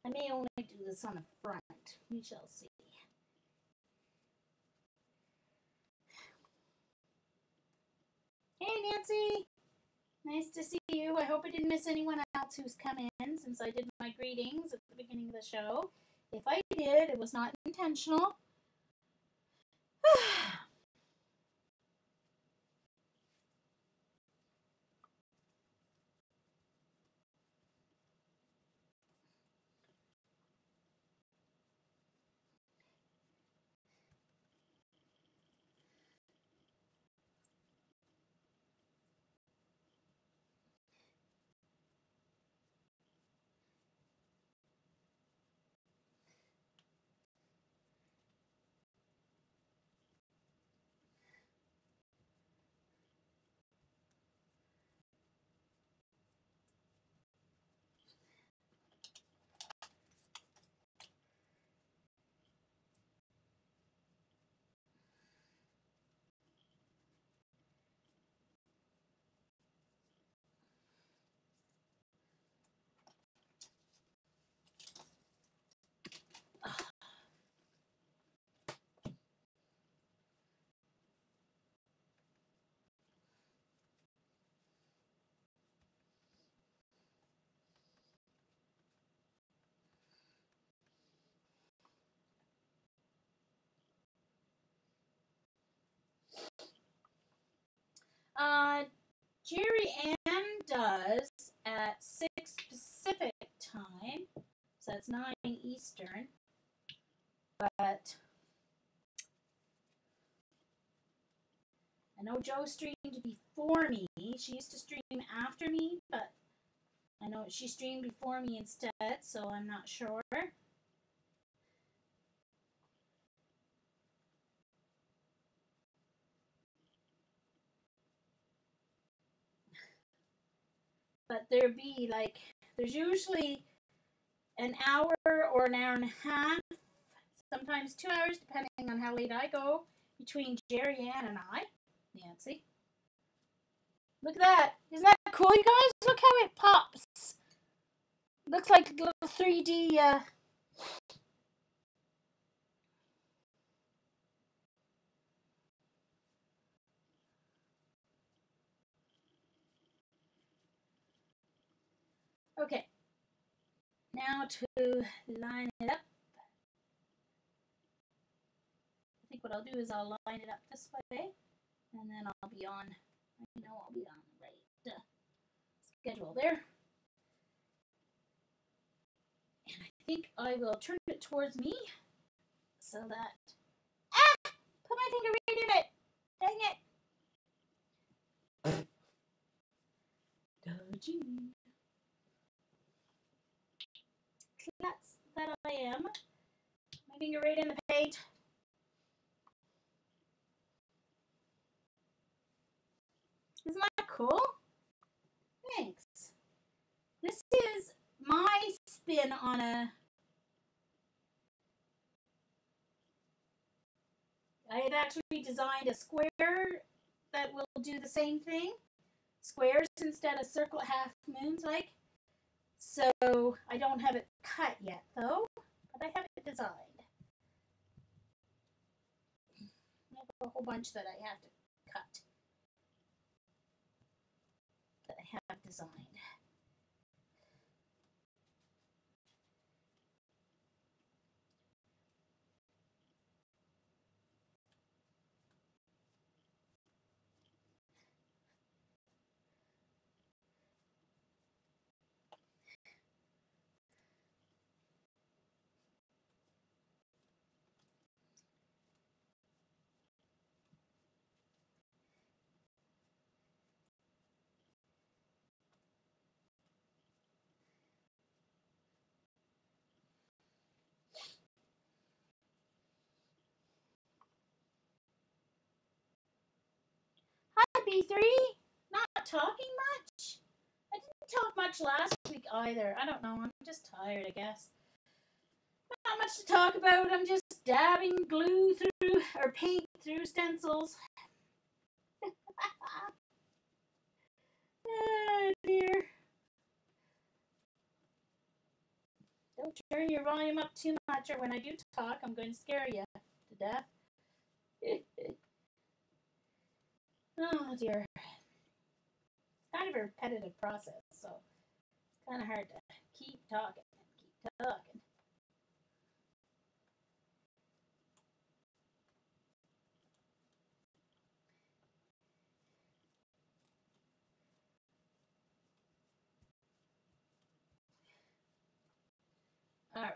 I may only do this on the front. We shall see. Hey, Nancy. Nice to see you. I hope I didn't miss anyone else who's come in since I did my greetings at the beginning of the show. If I did, it was not intentional. Jerry Ann does at 6 Pacific time, so that's 9 Eastern. But I know Jo streamed before me. She used to stream after me, but I know she streamed before me instead, so I'm not sure. But there'd be like, there's usually an hour or an hour and a half, sometimes 2 hours, depending on how late I go, between Jerry Ann and I, Nancy. Look at that. Isn't that cool, you guys? Look how it pops. Looks like a little 3D. Okay. Now to line it up. I think what I'll do is I'll line it up this way, and then I'll be on, I know I'll be on the right schedule there. And I think I will turn it towards me so that, put my finger right in it. Dang it. Dodgy. That's that I am. My finger right in the paint. Isn't that cool? Thanks. This is my spin on a... I had actually designed a square that will do the same thing. Squares instead of circle half moons like. So I don't have it cut yet though, but I have it designed. I have a whole bunch that I have to cut that I have designed. Happy 3? Not talking much? I didn't talk much last week either. I don't know. I'm just tired, I guess. Not much to talk about. I'm just dabbing glue through, or paint through stencils. Oh, dear. Don't turn your volume up too much, or when I do talk, I'm going to scare you to death. Oh, dear. It's kind of a repetitive process, so it's kind of hard to keep talking and keep talking. All right.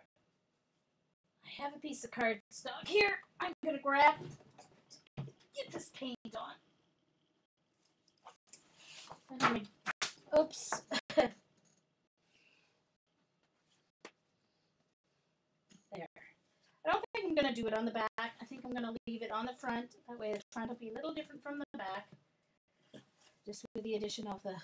I have a piece of cardstock here. I'm going to grab, get this paint on. Oops. There. I don't think I'm going to do it on the back. I think I'm going to leave it on the front. That way the front will be a little different from the back. Just with the addition of the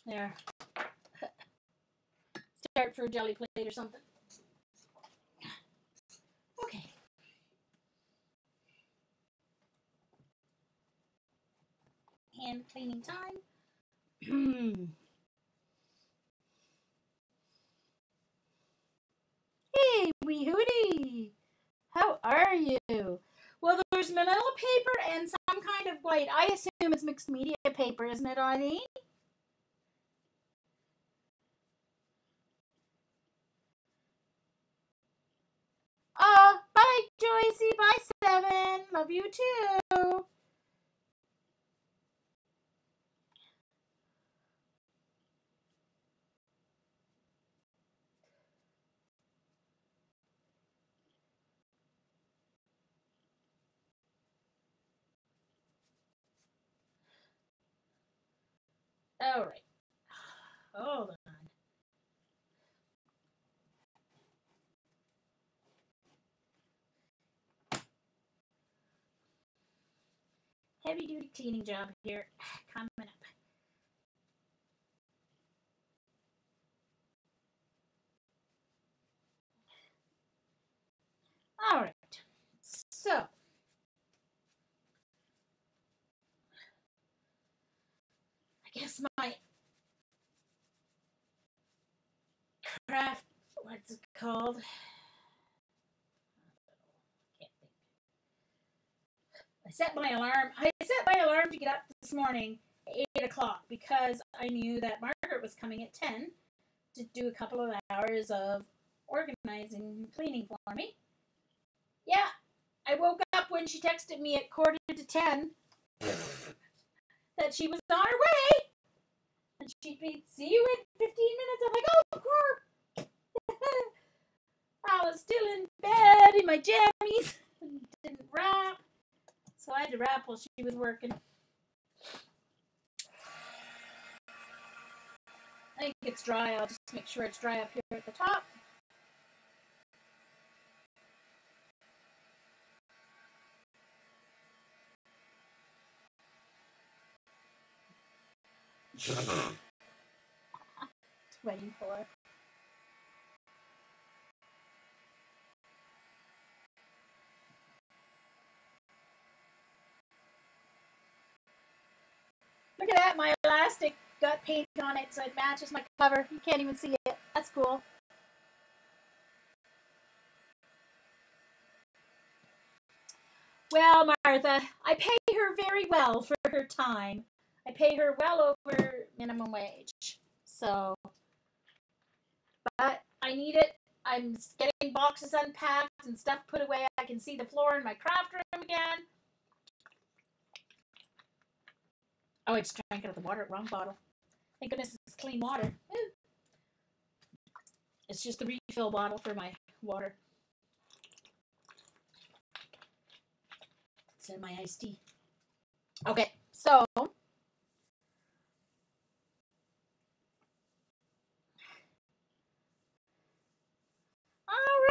there. Start for a jelly plate or something. Okay. Hand cleaning time. Hey, wee hootie. How are you? Well, there's manila paper and some kind of white. I assume it's mixed media paper, isn't it, Eileen? Oh, bye, Joycey. Bye, Seven. Love you too. All right. Hold on. Heavy duty cleaning job here coming up. All right. So, I guess my craft, what's it called? Can't think. I set my alarm to get up this morning at 8 o'clock because I knew that Margaret was coming at 10 to do a couple of hours of organizing and cleaning for me. Yeah, I woke up when she texted me at 9:45 that she was on her way and she'd be, see you in 15 minutes. I'm like, oh, of course. I was still in bed in my jammies and didn't wrap. So I had to wrap while she was working. I think it's dry. I'll just make sure it's dry up here at the top. Waiting for it. Look at that, my elastic got paint on it so it matches my cover. You can't even see it. That's cool. Well, Martha, I pay her very well for her time. I pay her well over minimum wage. So, but I need it. I'm getting boxes unpacked and stuff put away. I can see the floor in my craft room again. Oh, I just drank out of the water, wrong bottle. Thank goodness it's clean water. It's just the refill bottle for my water. It's in my iced tea. Okay, so all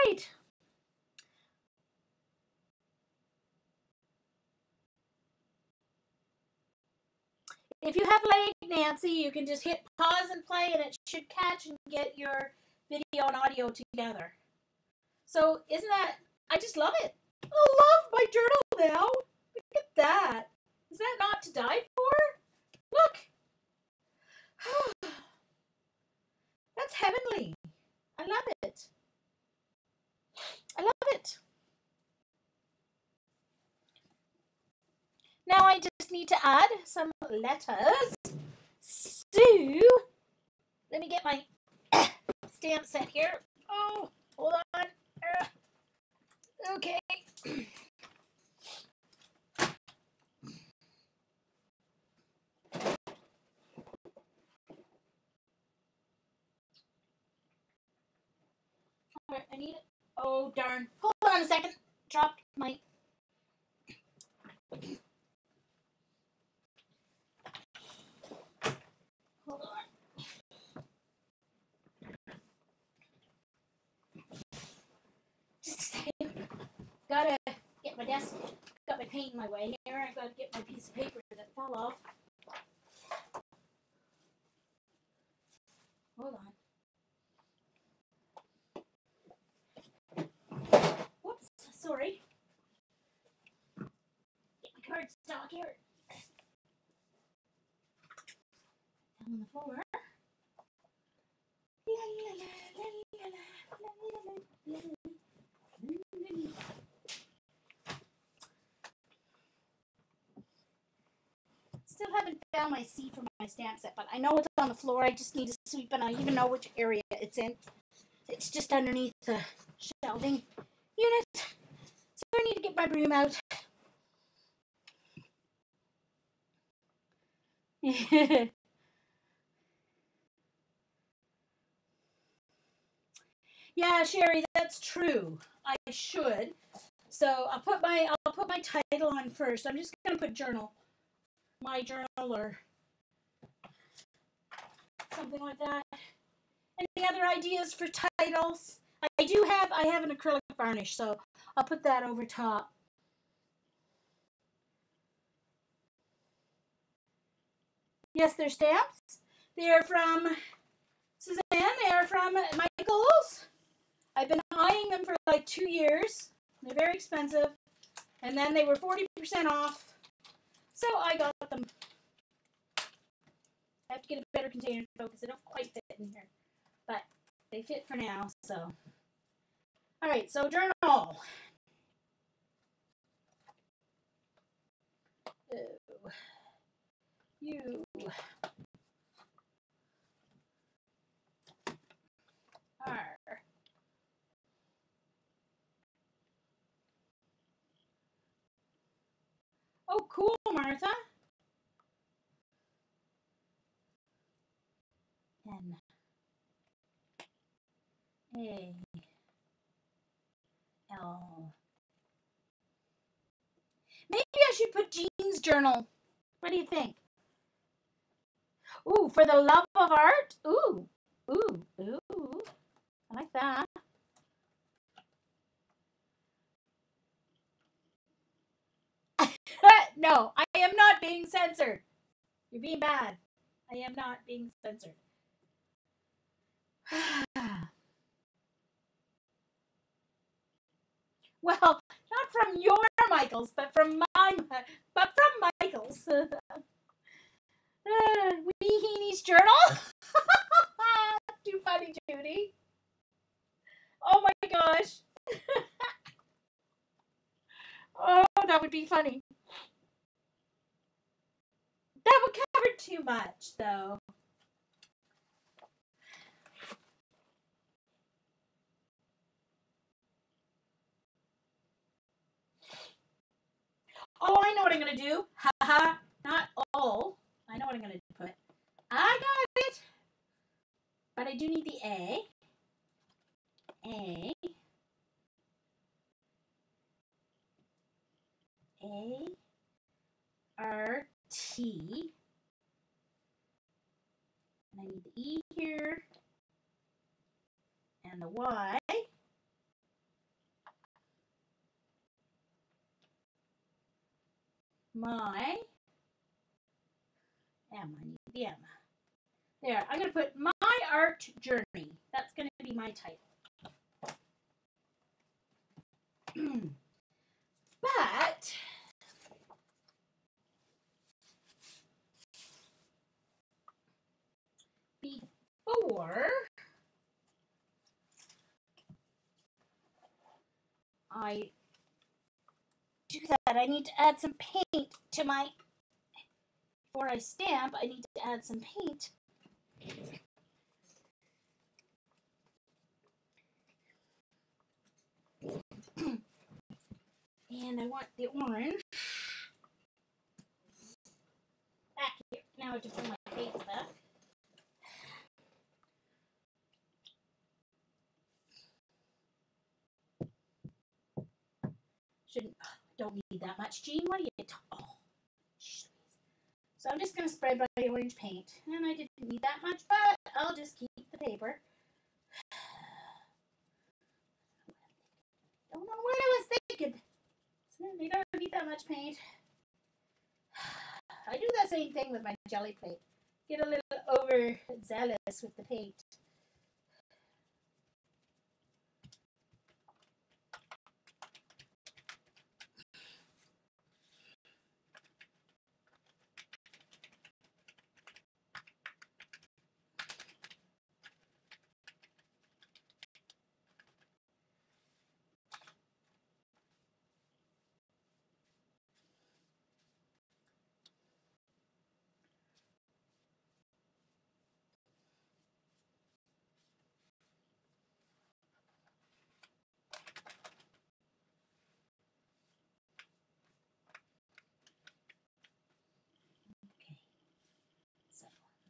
right. If you have lag, Nancy, you can just hit pause and play, and it should catch and get your video and audio together. So isn't that? I just love it. I love my journal now. Look at that. Is that not to die for? Look. That's heavenly. I love it. I love it. Now I just need to add some letters. So, let me get my stamp set here. Oh, hold on. Okay. I need it. Oh, darn. Hold on a second. Dropped my... Hold on. Just a second. Gotta get my desk. Got my paint in my way here. I gotta get my piece of paper that fell off. Hold on. Whoops, sorry. Get my cardstock here. On the floor. Still haven't found my C for my stamp set, but I know it's on the floor. I just need to sweep, and I even know which area it's in. It's just underneath the shelving unit. So I need to get my broom out. Yeah, Sherry, that's true. I should. So I'll put my title on first. I'm just gonna put journal. My journal or something like that. Any other ideas for titles? I have an acrylic varnish, so I'll put that over top. Yes, they're stamps. They're from Suzanne. They are from Michael's. I've been eyeing them for like 2 years. They're very expensive. And then they were 40% off. So I got them. I have to get a better container though because they don't quite fit in here. But they fit for now, so. Alright, so journal. Oh. You. Are. Oh, cool, Martha. N. A. L. Maybe I should put Jean's journal. What do you think? Ooh, for the love of art? Ooh, ooh, ooh. I like that. No, I am not being censored. You're being bad. I am not being censored. Well, not from your Michaels, but from Michaels. Wee Heenie's journal. Too funny, Judy. Oh my gosh. Oh, that would be funny. That would cover too much, though. Oh, I know what I'm going to do. Haha. Not all. I know what I'm going to put. I got it. But I do need the A. A, A, R, T, and I need the E here, and the Y, my, M, I need the M. There, I'm going to put my art journey. That's going to be my title. But before I do that, I need to add some paint to my, before I stamp, I need to add some paint. And I want the orange. Back here. Now I have to put my paint back. Don't need that much, Jean. What are you talking? Oh, so I'm just going to spread my orange paint. And I didn't need that much, but I'll just keep the paper. Don't know what I was thinking. Certainly don't need that much paint. I do the same thing with my jelly plate. Get a little overzealous with the paint.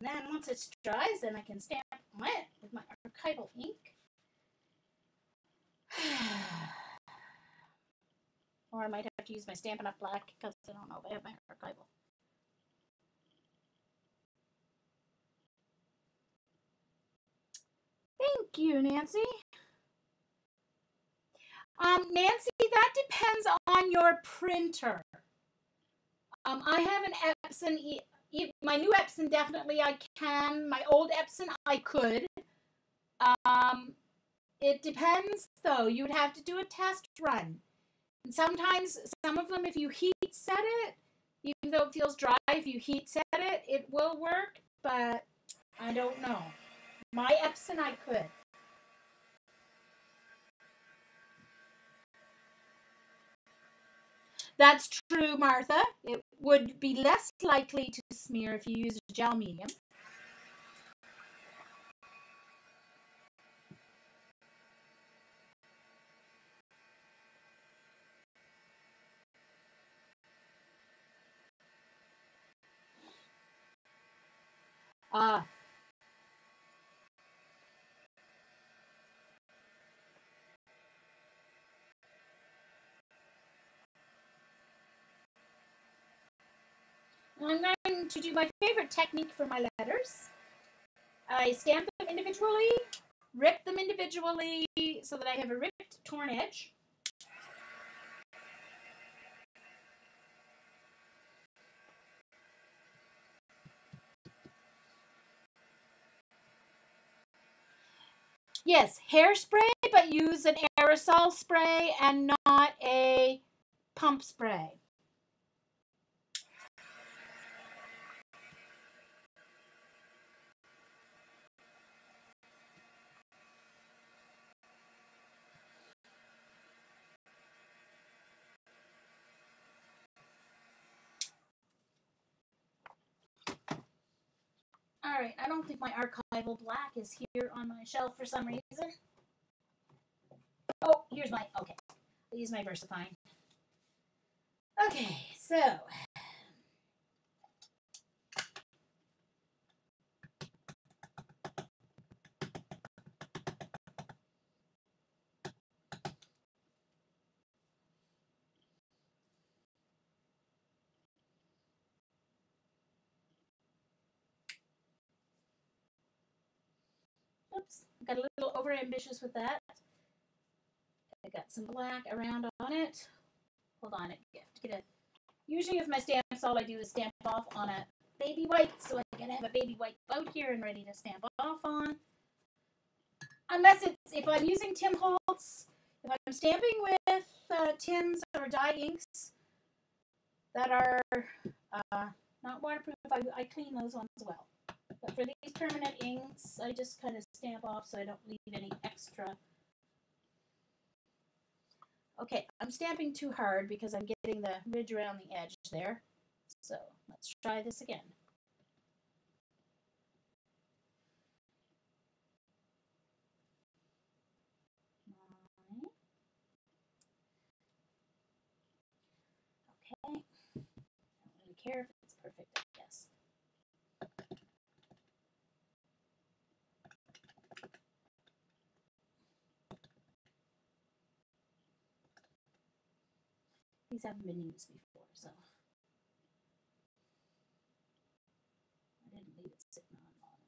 Then once it dries, then I can stamp on it with my archival ink. Or I might have to use my Stampin' Up! Black because I don't know if I have my archival. Thank you, Nancy. Nancy, that depends on your printer. I have an Epson. My new Epson, definitely I can. My old Epson, I could. It depends, though. You would have to do a test run. And sometimes, some of them, if you heat set it, even though it feels dry, if you heat set it, it will work, but I don't know. My Epson, I could. That's true, Martha. It would be less likely to smear if you use a gel medium. I'm going to do my favorite technique for my letters. I stamp them individually, rip them individually so that I have a ripped, torn edge. Yes, hairspray, but use an aerosol spray and not a pump spray. All right, I don't think my archival black is here on my shelf for some reason. Oh, here's my, okay. I'll use my VersaFine. Okay, so. over ambitious with that. I got some black around on it. Hold on, I have to get a. Usually with my stamps, all I do is stamp off on a baby white, so I can have a baby white out here and ready to stamp off on. Unless if I'm using Tim Holtz, if I'm stamping with Tim's or dye inks that are not waterproof, I clean those ones as well. But for these permanent inks, I just kind of stamp off so I don't leave any extra. Okay, I'm stamping too hard because I'm getting the ridge around the edge there. So let's try this again. Okay, I don't really care if it's perfect, I guess. These haven't been used before, so I didn't leave it sitting on long enough.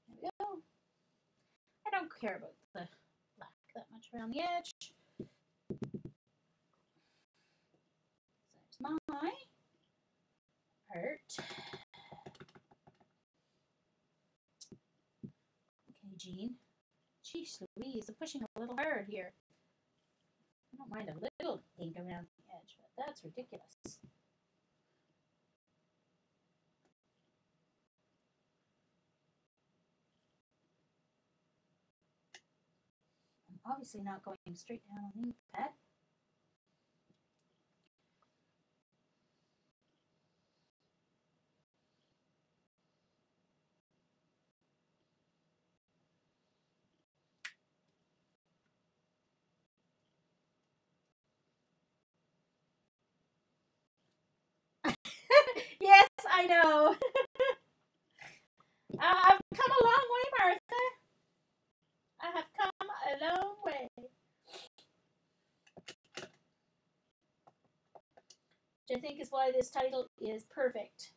There we go. I don't care about the black that much around the edge. There's my art. Okay, Jean. Jeez Louise, I'm pushing a little hard here. I don't mind a little ink around the edge, but that's ridiculous. I'm obviously not going straight down on the ink pad. Yes, I know. I've come a long way, Martha. I have come a long way. Which I think is why this title is perfect.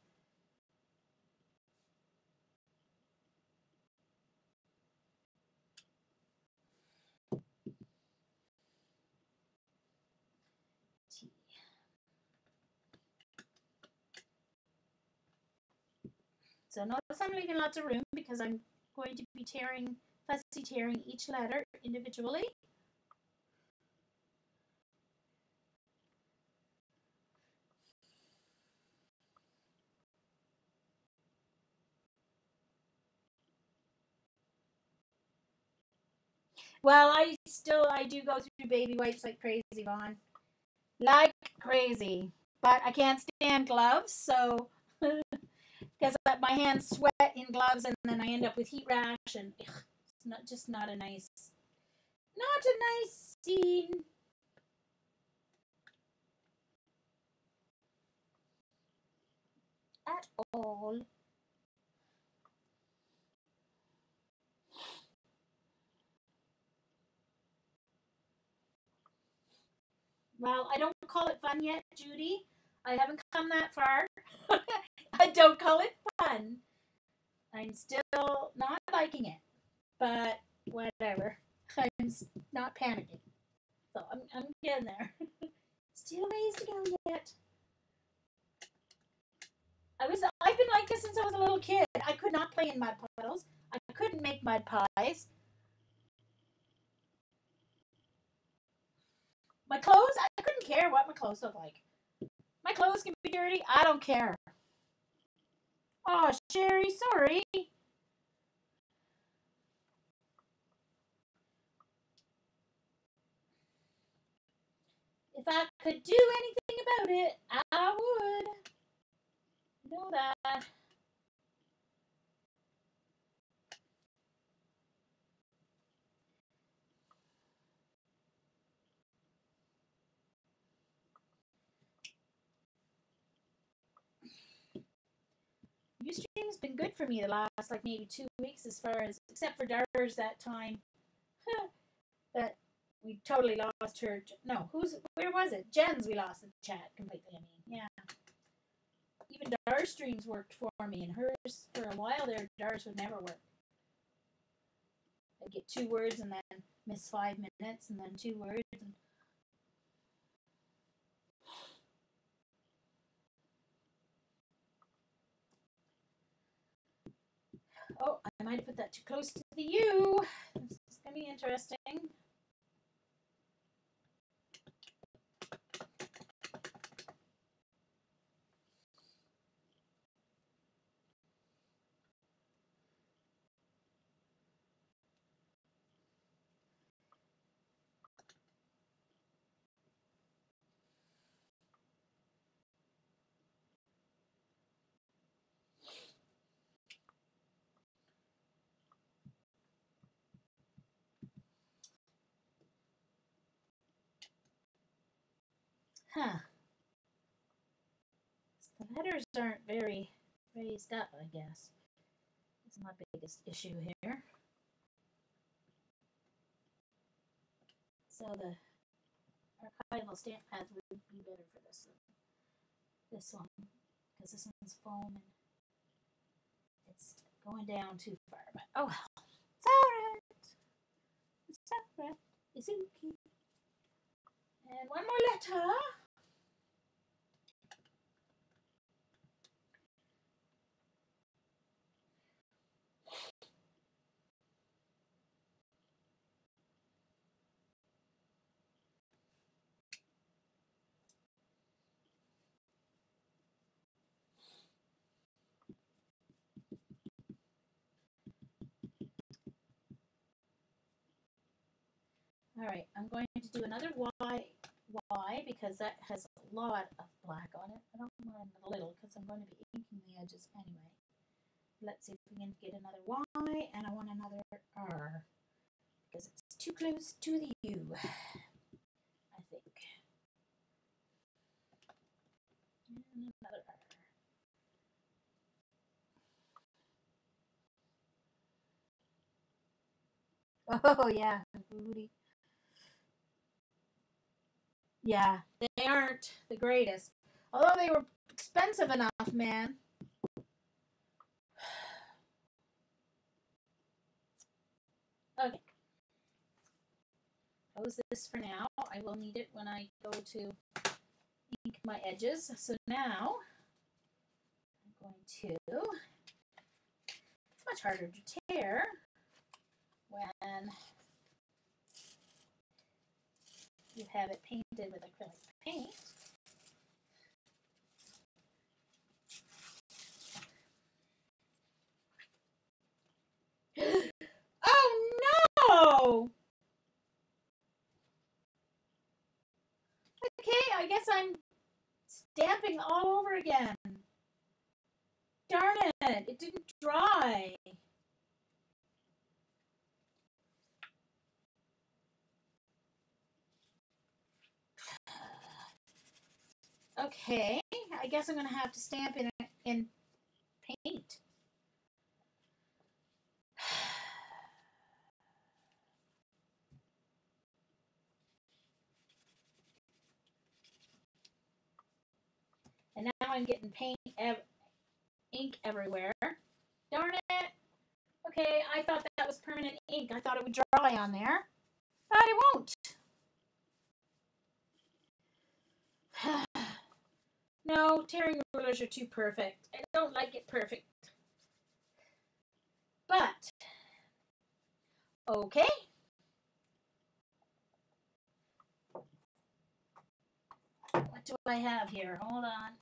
So notice I'm leaving lots of room because I'm going to be fussy tearing each letter individually. Well, I do go through baby wipes like crazy, Vaughn. Like crazy. But I can't stand gloves, so because my hands sweat in gloves and then I end up with heat rash and it's not a nice scene. At all. Well, I don't call it fun yet, Judy. I haven't come that far. I don't call it fun. I'm still not liking it, but whatever. I'm not panicking. So I'm getting there. Still a ways to go yet. I've been like this since I was a little kid. I could not play in mud puddles. I couldn't make mud pies. My clothes, I couldn't care what my clothes look like. My clothes can be dirty. I don't care. Oh, Sherry, sorry. If I could do anything about it, I would. You know that. Ustream's been good for me the last like maybe 2 weeks as far as except for Dars that time that we totally lost her. No, where was it? Jen's we lost the chat completely. I mean, yeah. Even Dars streams worked for me, and hers for a while there, Dars would never work. I get 2 words and then miss 5 minutes and then 2 words. And oh, I might have put that too close to the U. This is going to be interesting. Huh. The letters aren't very raised up, I guess. That's my biggest issue here. So the archival stamp pad would be better for this one, because this one's foam and it's going down too far. But oh well, it's alright. It's alright. It's okay. And one more letter. All right, I'm going to do another Y because that has a lot of black on it. I don't mind a little because I'm going to be inking the edges anyway. Let's see if we can get another Y, and I want another R because it's too close to the U, I think. And another R. Oh yeah, booty. Yeah, they aren't the greatest. Although they were expensive enough, man. Okay. Close this for now. I will need it when I go to ink my edges. So now I'm going to, it's much harder to tear when you have it painted with acrylic paint. Oh no! Okay, I guess I'm stamping all over again. Darn it, it didn't dry. Okay, I guess I'm going to have to stamp in paint. And now I'm getting ink everywhere. Darn it. Okay, I thought that was permanent ink. I thought it would dry on there, but it won't. No, tearing rulers are too perfect. I don't like it perfect. But, okay. What do I have here? Hold on.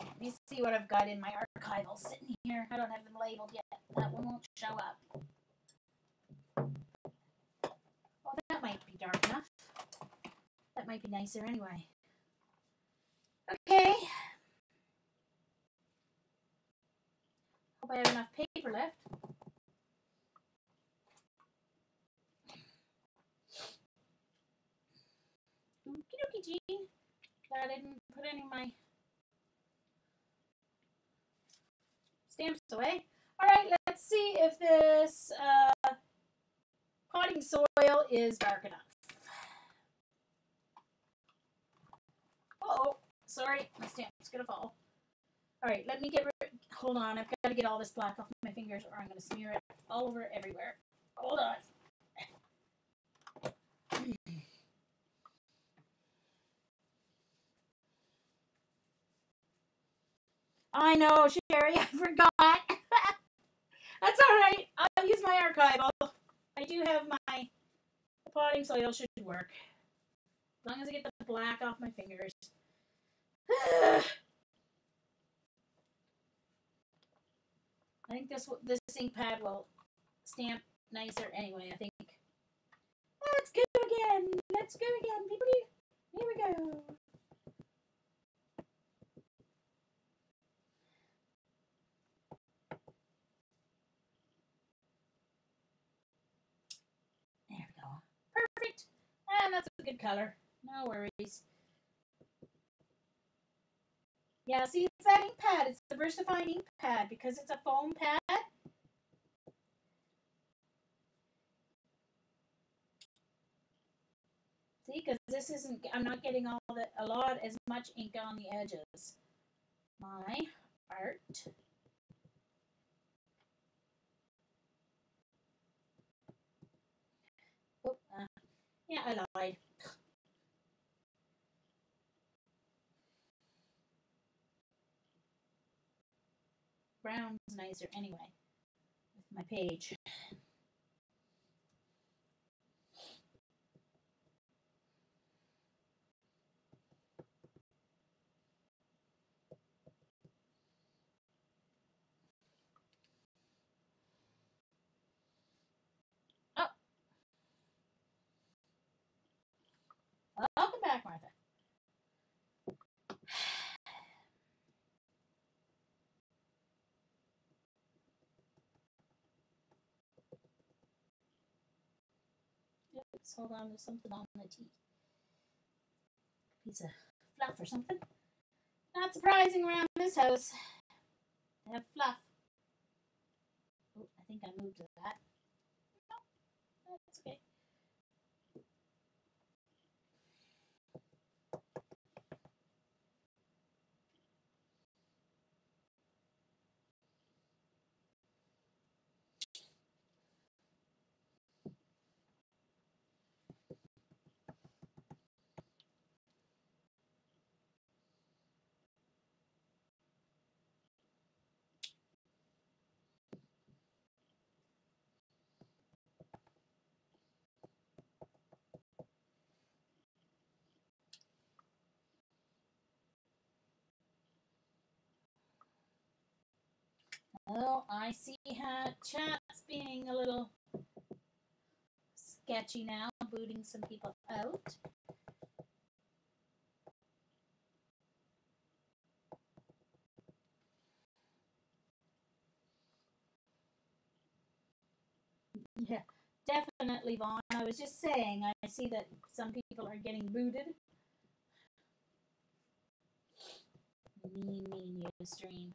Let me see what I've got in my archival sitting here. I don't have them labeled yet. That one won't show up. Oh, that might be dark enough. That might be nicer anyway. Okay. Hope I have enough paper left. Okie dokie, Jean. Glad I didn't put any of my stamps away. All right, let's see if this potting soil is dark enough. Uh-oh, Sorry, my stamp's gonna fall. All right, let me get rid. Hold on, I've got to get all this black off my fingers, or I'm gonna smear it all over everywhere. Hold on. I know, Sherry, I forgot. That's all right. I'll use my archive. I do have my potting soil should work. As long as I get the black off my fingers. I think this ink pad will stamp nicer anyway, I think. Let's go again. Let's go again, people. Here we go. There we go. Perfect. And that's a good color. No worries. Yeah, see, it's that ink pad. It's the VersaFine ink pad because it's a foam pad. See, because this isn't, I'm not getting a lot as much ink on the edges. My art. Oh, yeah, I lied. Brown's nicer anyway with my page. Oh, welcome back, Martha. Let's hold on, there's something on the tea. Piece of fluff or something. Not surprising around this house. They have fluff. Oh, I think I moved that. No, that's okay. Well, I see how chat's being a little sketchy now, booting some people out. Yeah, definitely, Vaughn. I was just saying, I see that some people are getting booted. Mean Ustream.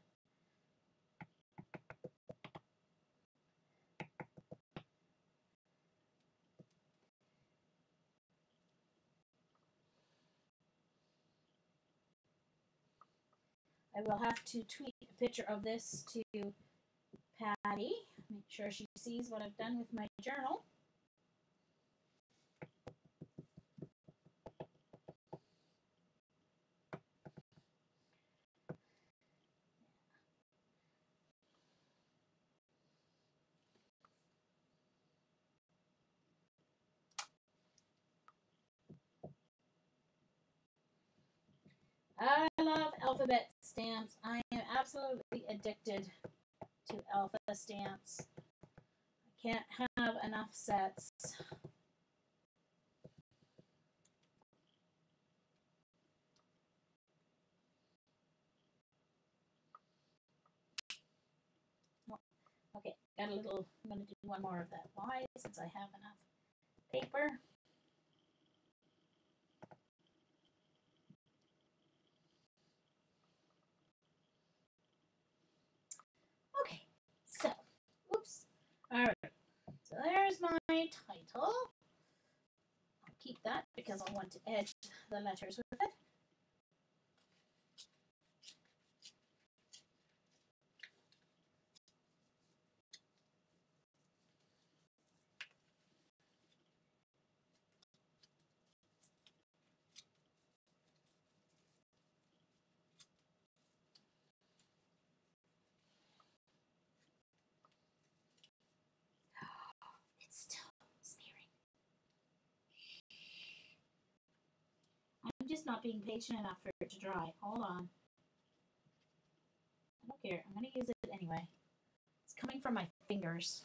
I will have to tweet a picture of this to Patty. Make sure she sees what I've done with my journal. I love alphabet stamps. I am absolutely addicted to alpha stamps. I can't have enough sets. Okay, got a little, I'm going to do one more of that Y since I have enough paper. Okay, so, oops. All right, so there's my title. I'll keep that because I want to edge the letters with it. just not being patient enough for it to dry. Hold on. I don't care. I'm going to use it anyway. It's coming from my fingers.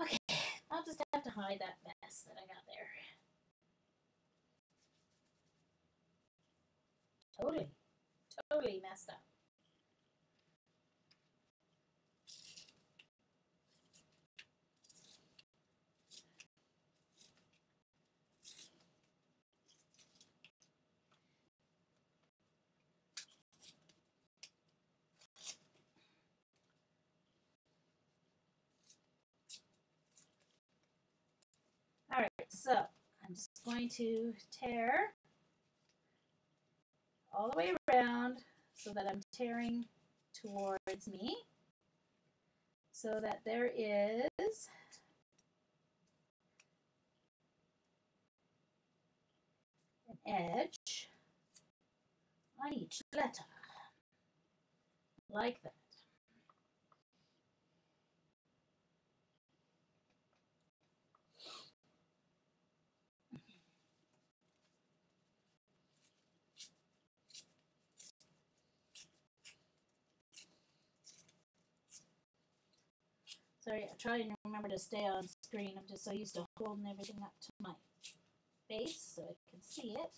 Okay, I'll just have to hide that mess that I got there. Totally messed up. All right, so I'm just going to tear all the way around so that I'm tearing towards me so that there is an edge on each letter, like that. Sorry, I'm trying to remember to stay on screen. I'm just so used to holding everything up to my face so I can see it.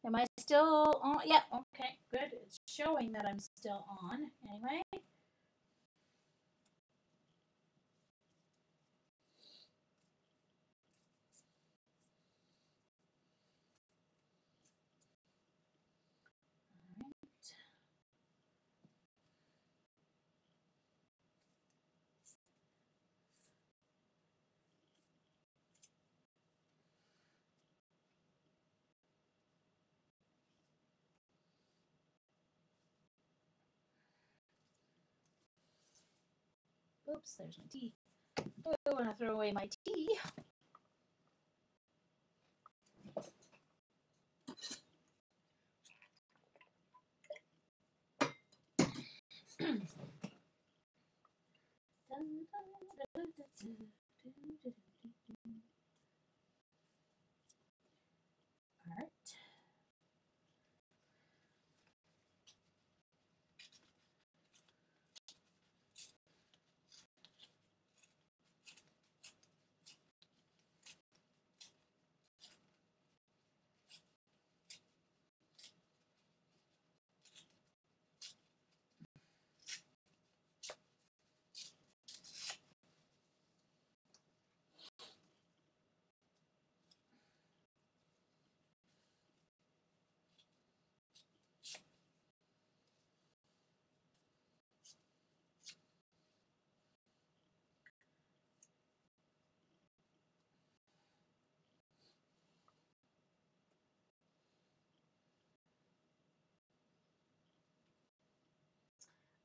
Am I still on? Yeah, okay, good. It's showing that I'm still on anyway. Oops, there's my tea. Oh, I want to throw away my tea. All right.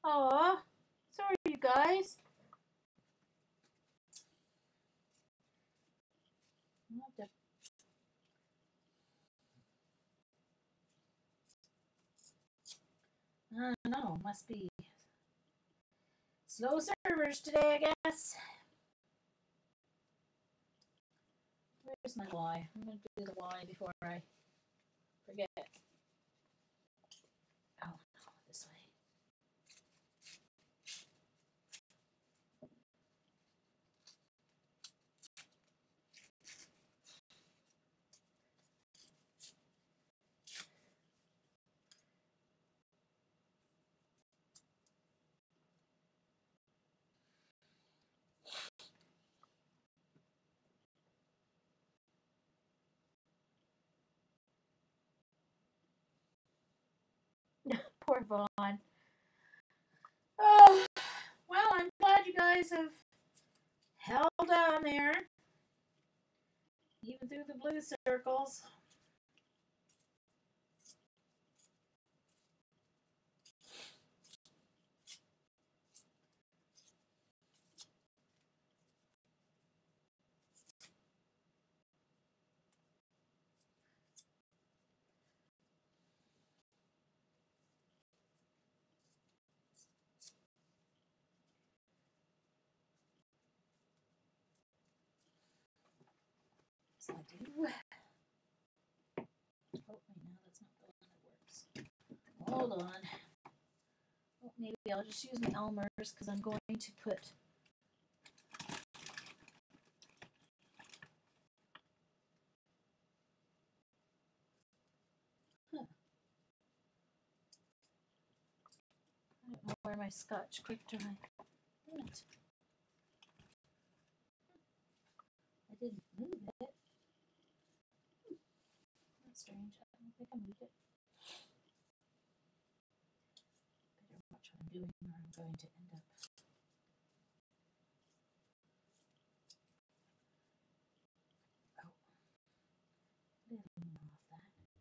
Aw, sorry you guys. I don't know. Must be slow servers today, I guess. Where's my Y? I'm going to do the Y before I forget. Oh, no, this way. Poor Vaughn. Oh, well, I'm glad you guys have held on there, even through the blue circles. So I do. Oh, wait, no, that's not the one that works. Hold on. Oh, maybe I'll just use my Elmer's because I'm going to put. Huh. I don't know where my Scotch quick dry. Damn it. I didn't move it. That's strange. I don't think I moved it. Better watch what I'm doing or I'm going to end up. Oh. A little more off that.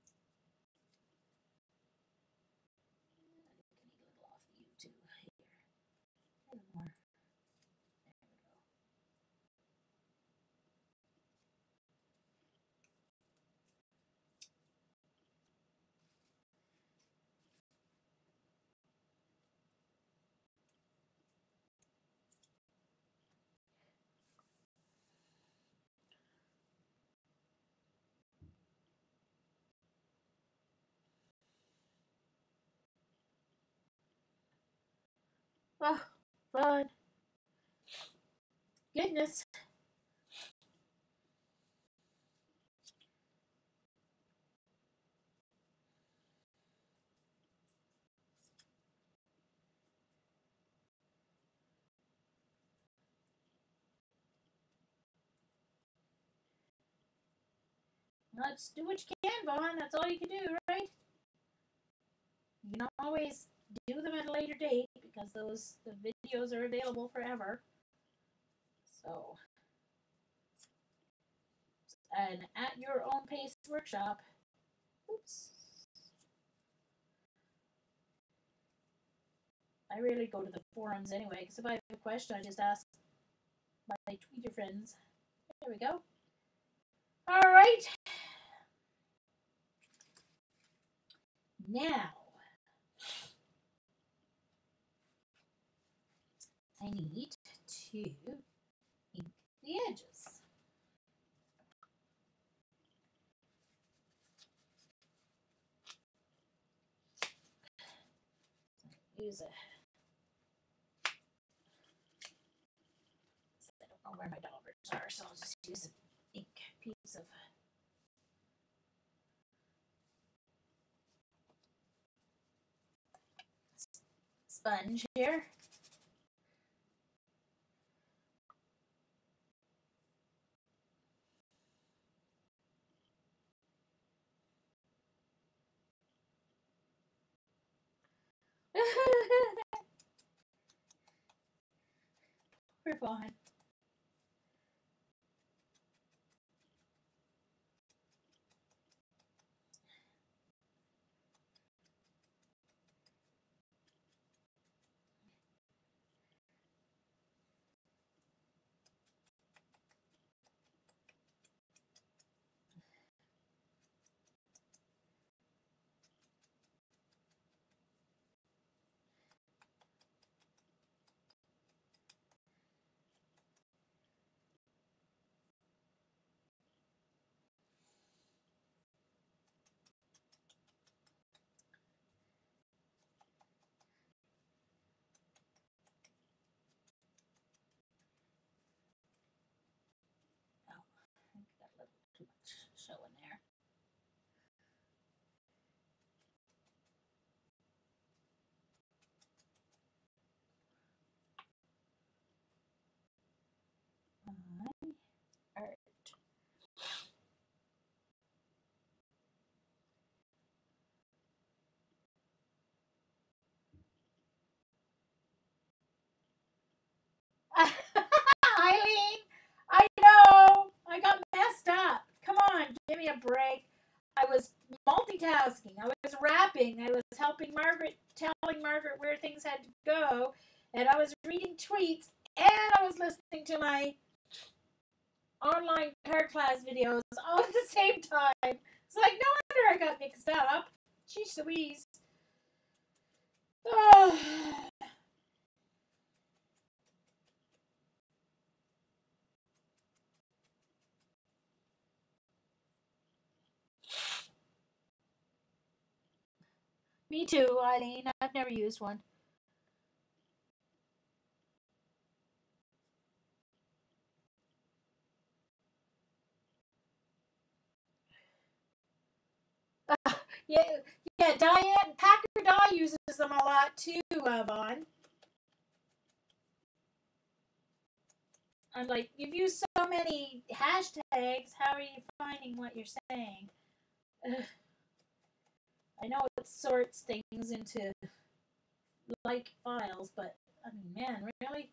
I can eat a little off you too. Here. A little more. There we go. Oh, fun. Goodness. Let's do what you can, Vaughn. That's all you can do, right? You can always do them at a later date because the videos are available forever. So, an at your own pace workshop. Oops. I rarely go to the forums anyway, because if I have a question, I just ask my Twitter friends. There we go. All right. Now, I need to ink the edges. Use a. I don't know where my daubers are, so I'll just use an ink piece of. Sponge here. We're fine. on, give me a break. I was multitasking. I was rapping. I was helping Margaret, telling Margaret where things had to go. And I was reading tweets. And I was listening to my online card class videos all at the same time. It's like, no wonder I got mixed up. Jeez Louise. Oh. Me too, Eileen. I've never used one. Yeah, yeah. Diane Packer Dye uses them a lot too, Vaughn. I'm like, you've used so many hashtags. How are you finding what you're saying? Ugh. I know it sorts things into like files, but I mean, man, really?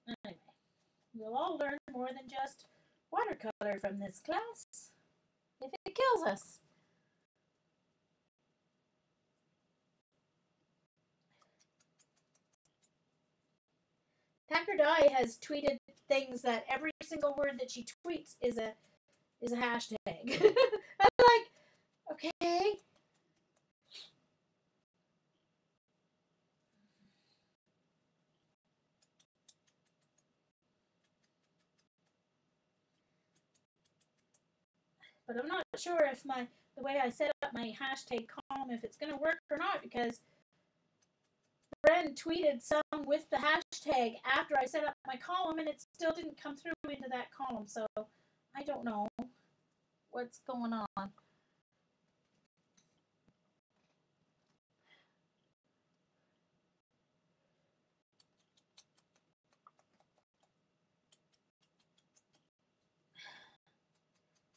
Anyway, we'll all learn more than just watercolor from this class if it kills us. Packer Dye has tweeted things that every single word that she tweets is a hashtag. I'm like, okay. But I'm not sure if the way I set up my hashtag column, if it's going to work or not, because Bren tweeted some with the hashtag after I set up my column, and it still didn't come through into that column. So I don't know what's going on.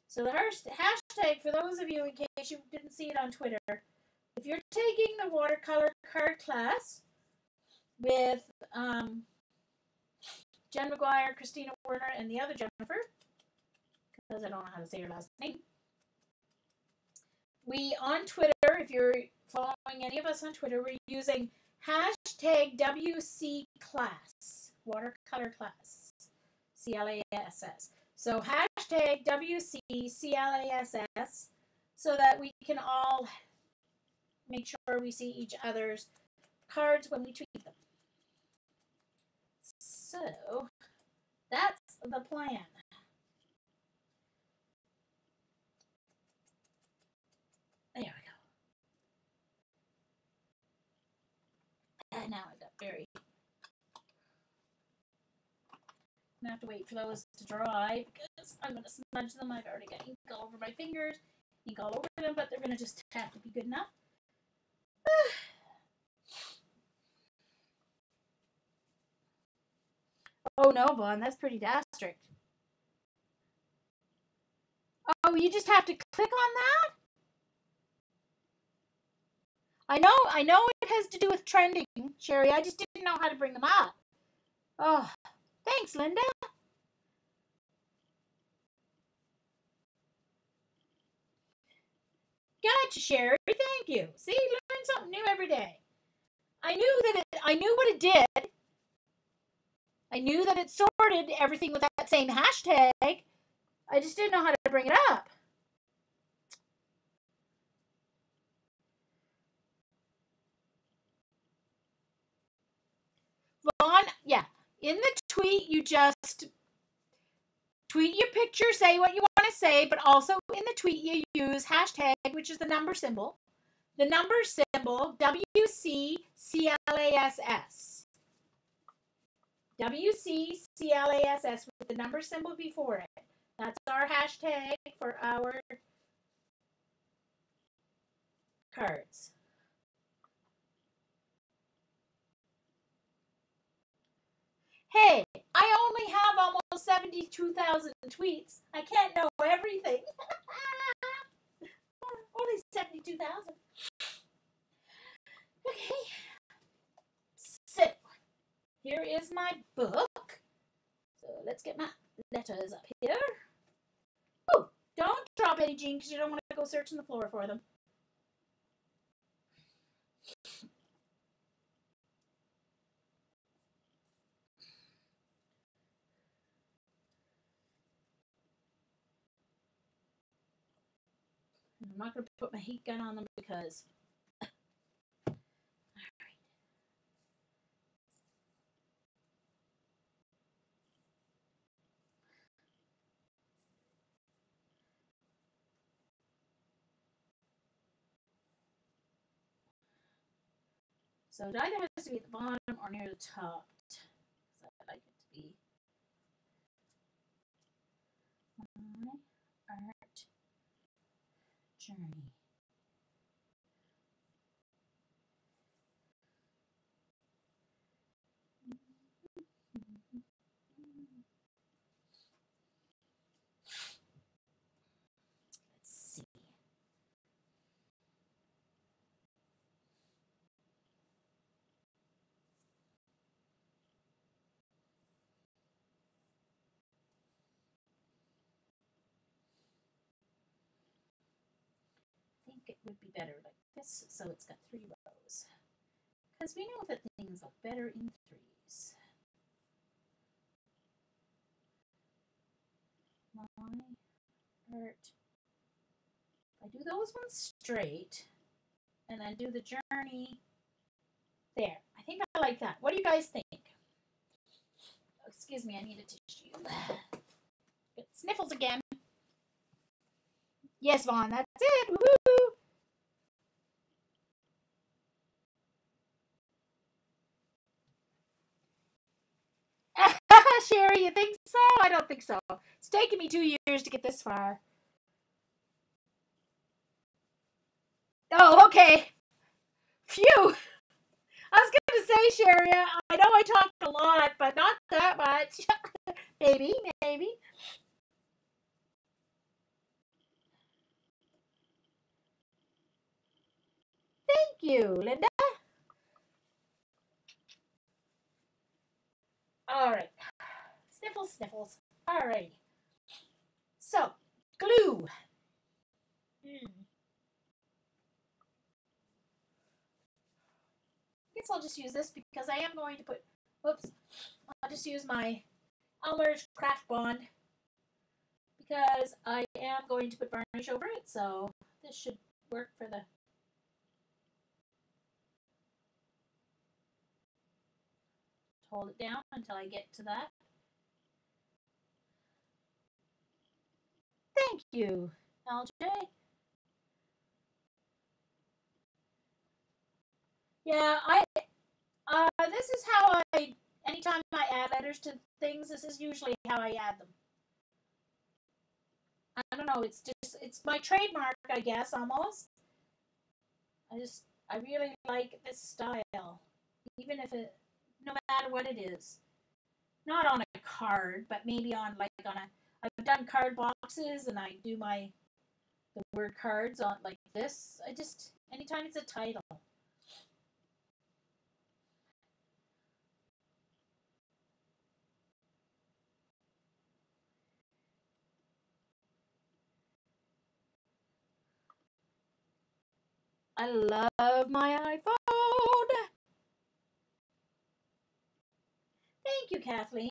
So the hashtag, for those of you in case you didn't see it on Twitter, if you're taking the watercolor card class with Jen McGuire, Christina Werner, and the other Jennifer, because I don't know how to say her last name, we on Twitter, if you're following any of us on Twitter, we're using hashtag WC class, watercolor class, CLASS. So hashtag WCCLASS so that we can all make sure we see each other's cards when we tweet them. So that's the plan. There we go. And now I got very. I'm going to have to wait for those to dry because I'm going to smudge them. I've already got ink all over my fingers, ink all over them, but they're going to just have to be good enough. Oh no, Vaughn, that's pretty strict. Oh, you just have to click on that? I know it has to do with trending, Sherry. I just didn't know how to bring them up. Oh, thanks, Linda. Gotcha, Sherry. Thank you. See, learn something new every day. I knew what it did. I knew that it sorted everything with that same hashtag. I just didn't know how to bring it up. Vaughn, yeah. In the tweet, you just tweet your picture, say what you want to say, but also in the tweet you use hashtag, which is the number symbol. The number symbol, WCCLASS. WCCLASS with the number symbol before it. That's our hashtag for our cards. Hey, I only have almost 72,000 tweets. I can't know everything. Only 72,000. Okay. So, here is my book. let's get my letters up here. Oh, don't drop any, Jean, because you don't want to go searching the floor for them. I'm not going to put my heat gun on them because... So it either has to be at the bottom or near the top. So I'd like it to be my art journey. Let's see. I think it would be better like this, so it's got 3 rows. Because we know that things look better in 3s. My art. I do those ones straight, and then do the journey there. I think I like that. What do you guys think? Oh, excuse me, I need a tissue. Get sniffles again. Yes, Vaughn, that's it. Woo-hoo! Sherry, you think so? I don't think so. It's taken me 2 years to get this far. Oh, okay. Phew. I was going to say, Sherry, I know I talk a lot, but not that much. Maybe. Thank you, Linda. All right. Sniffles. All right. So, glue. I guess I'll just use this because I am going to put, oops, I'll just use my Elmer's Craft Bond because I am going to put varnish over it, so this should work for the... Hold it down until I get to that. Thank you, LJ. Yeah, this is how anytime I add letters to things, this is usually how I add them. I don't know, it's my trademark, I guess, almost. I really like this style, even if it, no matter what it is. Not on a card, but maybe on I've done card boxes and I do the word cards on like this. Anytime it's a title. I love my iPhone. Thank you, Kathleen.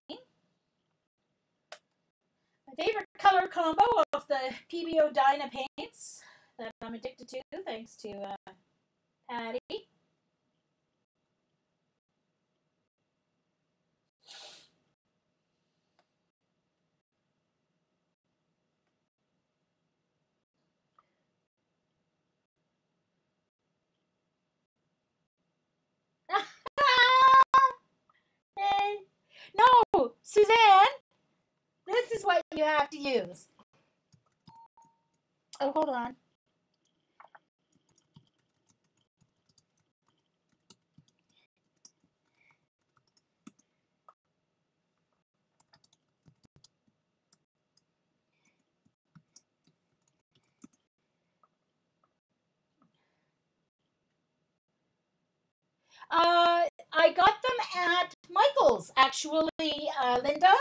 My favorite color combo of the PBO Dyna paints that I'm addicted to, thanks to Patty. Hey. No, Suzanne, this is what you have to use. Oh, hold on. I got them at Michael's, actually, Linda.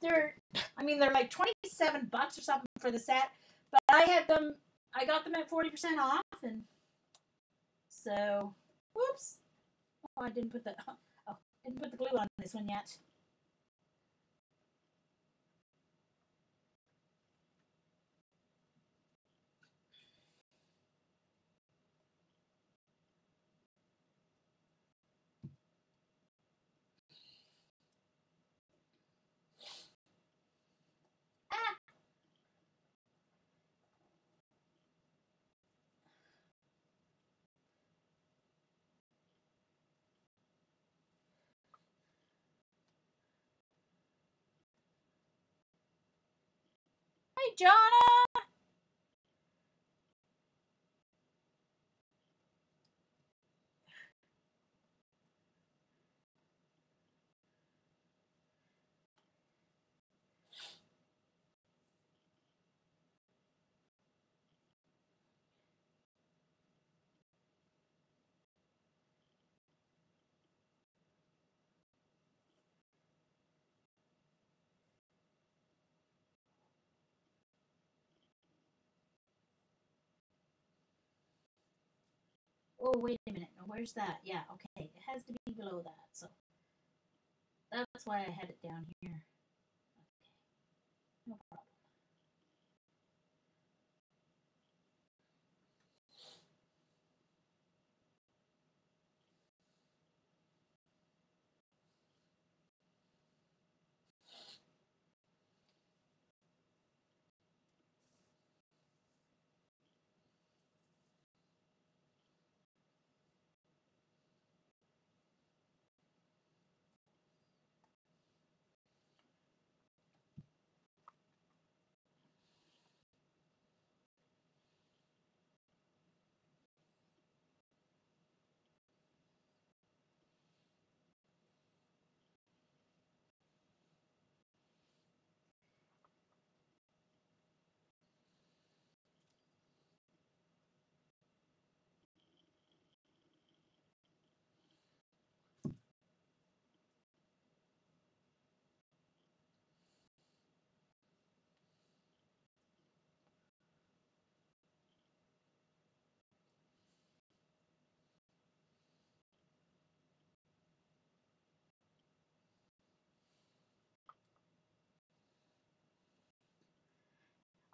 they're like 27 bucks or something for the set, but I got them at 40% off, and so, whoops. Oh, I didn't put the glue on this one yet. Hey, Jonna. Oh, wait a minute. No, where's that? Yeah, okay. It has to be below that, so that's why I had it down here. Okay, no problem.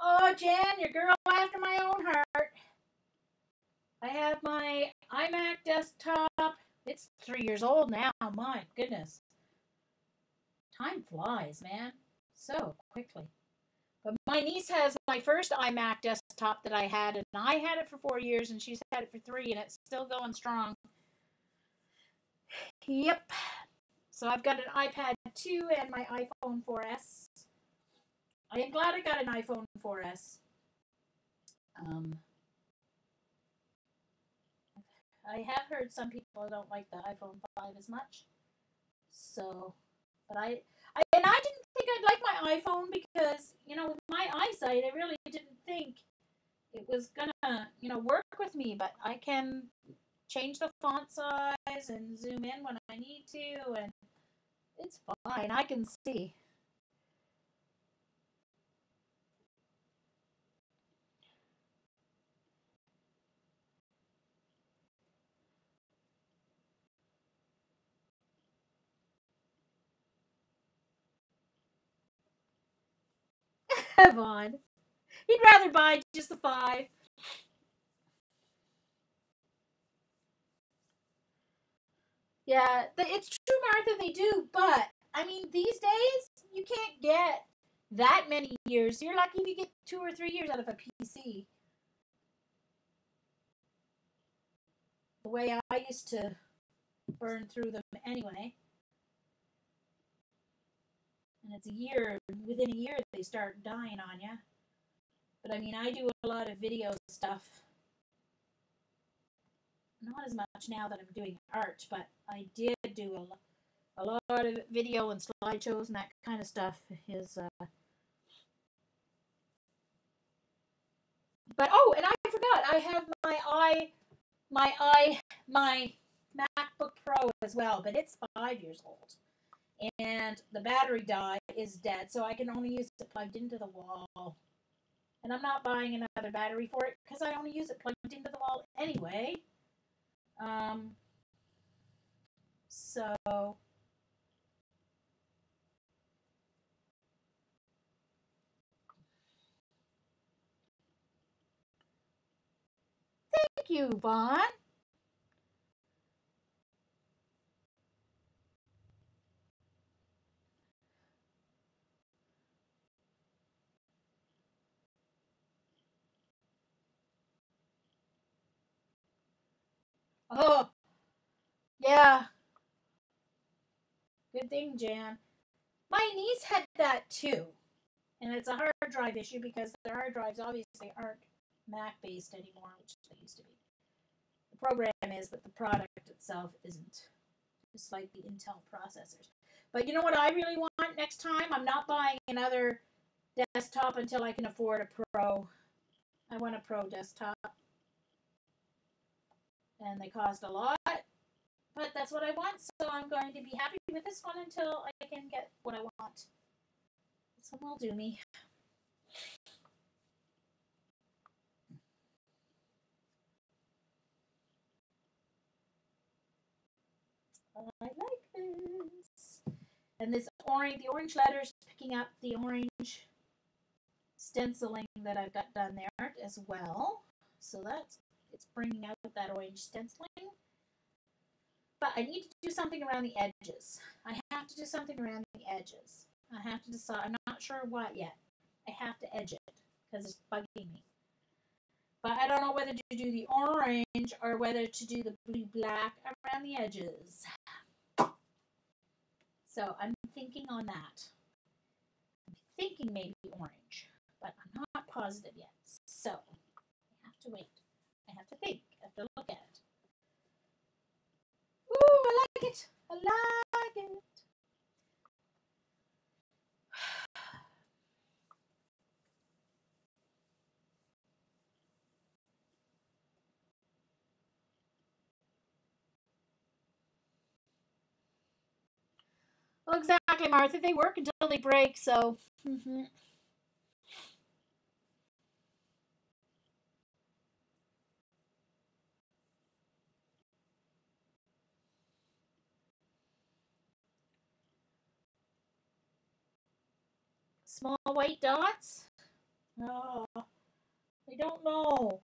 Oh, Jen, your girl after my own heart. I have my iMac desktop. It's 3 years old now. My goodness. Time flies, man. So quickly. But my niece has my first iMac desktop that I had, and I had it for 4 years, and she's had it for 3, and it's still going strong. Yep. So I've got an iPad 2 and my iPhone 4S. I am glad I got an iPhone 4S. I have heard some people don't like the iPhone 5 as much. So, but I didn't think I'd like my iPhone because, with my eyesight, I really didn't think it was gonna, work with me. But I can change the font size and zoom in when I need to, and it's fine. I can see. Vaughn. He'd rather buy just the 5. Yeah, it's true, Martha, they do, but I mean, these days you can't get that many years. You're lucky if you get 2 or 3 years out of a PC. The way I used to burn through them anyway. And it's within a year they start dying on you. But I mean, I do a lot of video stuff. Not as much now that I'm doing art, but I did do a lot of video and slideshows and that kind of stuff. But oh, and I forgot, I have my MacBook Pro as well, but it's 5 years old, and the battery died. is dead, so I can only use it plugged into the wall. And I'm not buying another battery for it because I only use it plugged into the wall anyway. So thank you, Vaughn. Oh, yeah. Good thing, Jan. My niece had that too. And it's a hard drive issue because their hard drives obviously aren't Mac based anymore, which they used to be. The program is, but the product itself isn't. Just like the Intel processors. But you know what I really want next time? I'm not buying another desktop until I can afford a Pro. I want a Pro desktop. And they cost a lot. But that's what I want, so I'm going to be happy with this one until I can get what I want. This one will do me. I like this. And this orange, the orange letters picking up the orange stenciling that I've got done there as well. So it's bringing out that orange stenciling. But I need to do something around the edges. I have to do something around the edges. I have to decide. I'm not sure what yet. I have to edge it because it's bugging me. But I don't know whether to do the orange or whether to do the blue-black around the edges. So I'm thinking on that. I'm thinking maybe orange, but I'm not positive yet. So I have to wait. I have to think. I have to look at it. Ooh, I like it. I like it. Well, exactly, Martha. They work until they break, so. Small white dots? Oh, I don't know.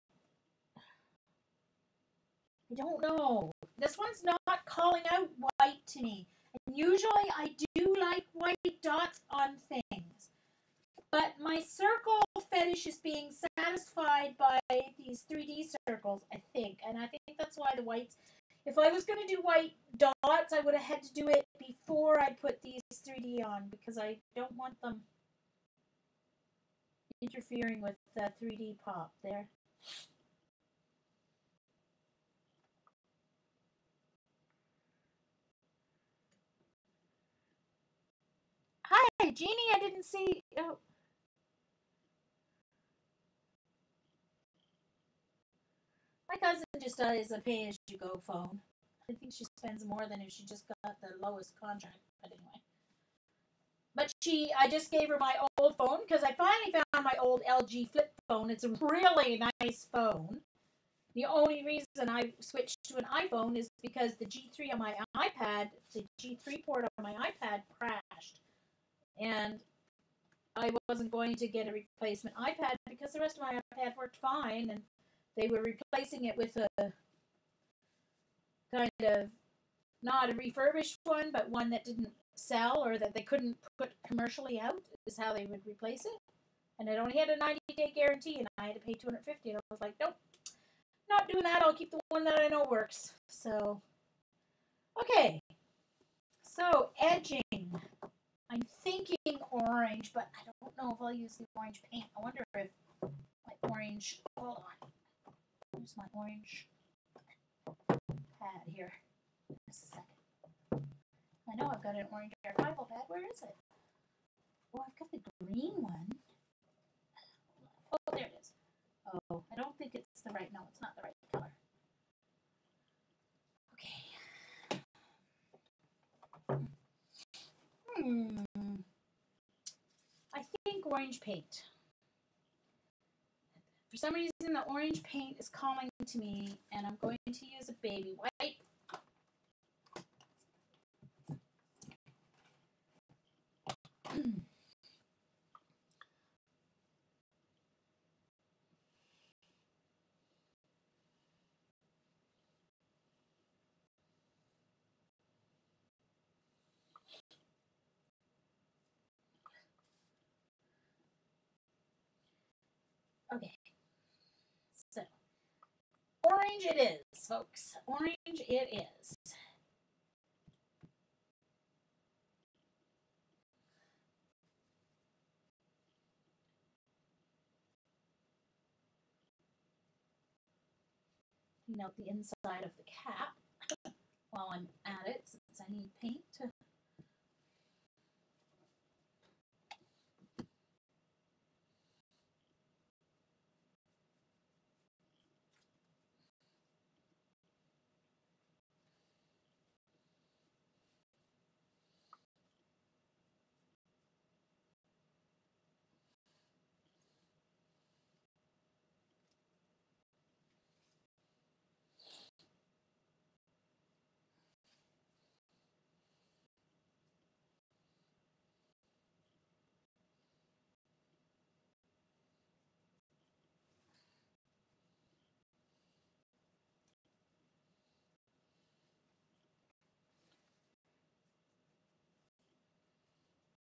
I don't know. This one's not calling out white to me. And usually I do like white dots on things. But my circle fetish is being satisfied by these 3D circles, I think. And I think that's why the whites. If I was going to do white dots, I would have had to do it before I put these 3D on because I don't want them interfering with the 3D pop there. Hi, Jeannie. I didn't see. Oh. My cousin just does a pay-as-you-go phone. I think she spends more than if she just got the lowest contract. But anyway. But I just gave her my old phone because I finally found my old LG flip phone. It's a really nice phone. The only reason I switched to an iPhone is because the G3 on my iPad, the G3 port on my iPad crashed. And I wasn't going to get a replacement iPad because the rest of my iPad worked fine. And they were replacing it with a kind of not a refurbished one, but one that didn't sell or that they couldn't put commercially out is how they would replace it. And it only had a 90-day guarantee, and I had to pay $250. And I was like, nope, not doing that. I'll keep the one that I know works. So, okay. So, edging. I'm thinking orange, but I don't know if I'll use the orange paint. I wonder if my orange, hold on. Where's my orange pad here? Just a second. I know I've got an orange archival pad. Where is it? Oh, I've got the green one. Oh, there it is. Oh, I don't think it's the right, no, it's not the right color. Okay. orange paint. For some reason, the orange paint is calling to me, and I'm going to use a baby wipe. Okay, so orange it is, folks. Orange it is. Clean out the inside of the cap while I'm at it, since I need paint to.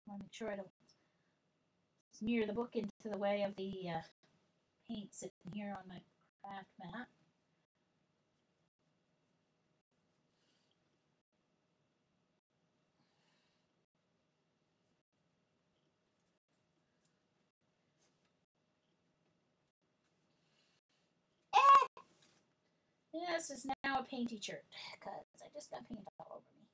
I want to make sure I don't smear the book into the way of the paint sitting here on my craft mat. This is now a painty shirt because I just got paint all over me.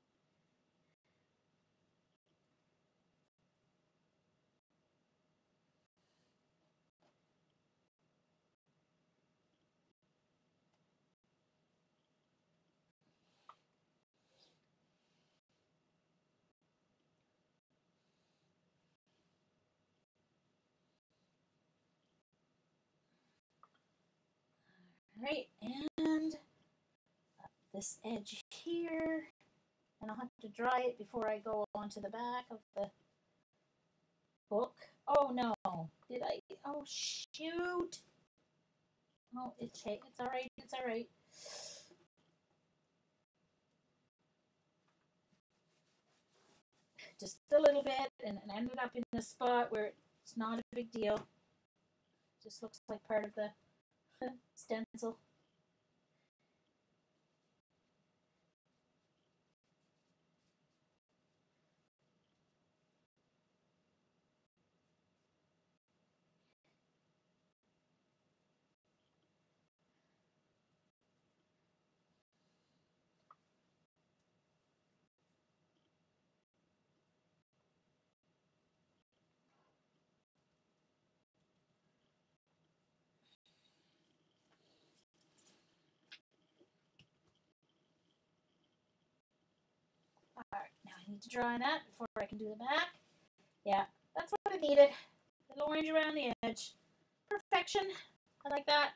All right, and up this edge here, and I'll have to dry it before I go onto the back of the book. Oh no, did I? Oh shoot! Oh, it's all right. It's all right. Just a little bit, and it ended up in a spot where it's not a big deal. Just looks like part of the stencil. Alright, now I need to dry that before I can do the back. Yeah, that's what I needed. A little orange around the edge. Perfection. I like that.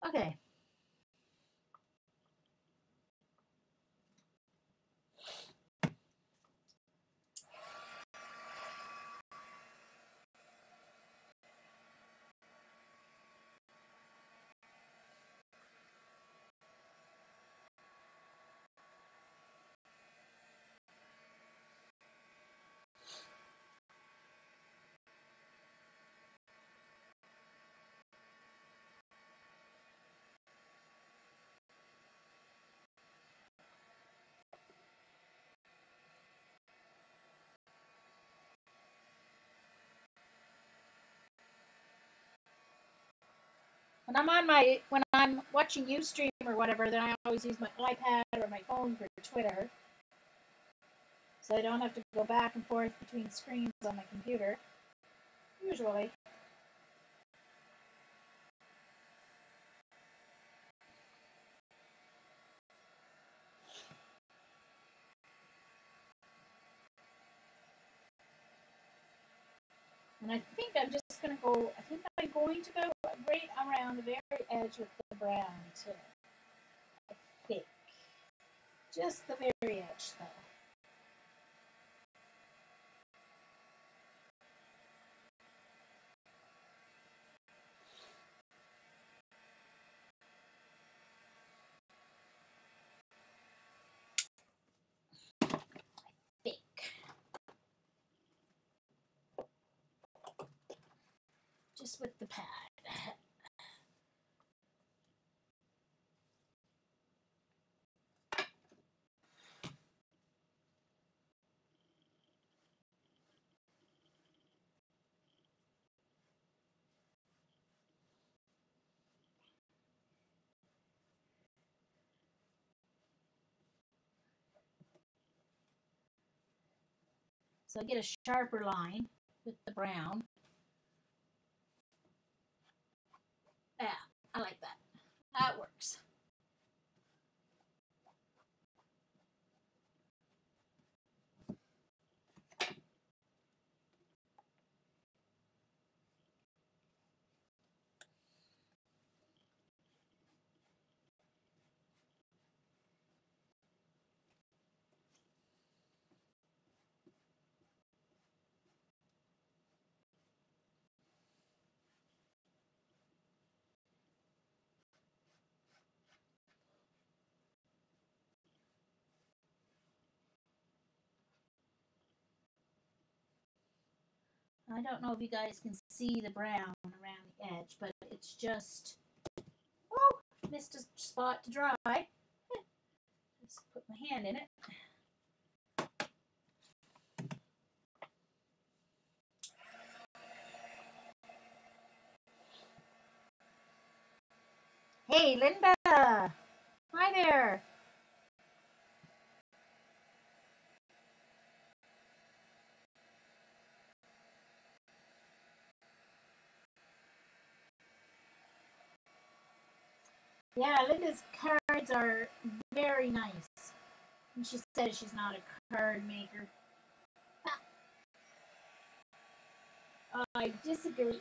Okay. When I'm watching Ustream or whatever, then I always use my iPad or my phone for Twitter. so I don't have to go back and forth between screens on my computer, usually. And I think I'm just going to go, I think I'm going to go right around the very edge with the brown too. I think. Just the very edge though. Just with the pad. So I get a sharper line with the brown. Yeah, I like that. That works. I don't know if you guys can see the brown around the edge, but it's just, oh, missed a spot to dry. Just put my hand in it. Hey, Linda. Hi there. Yeah, Linda's cards are very nice. And she says she's not a card maker. I disagree.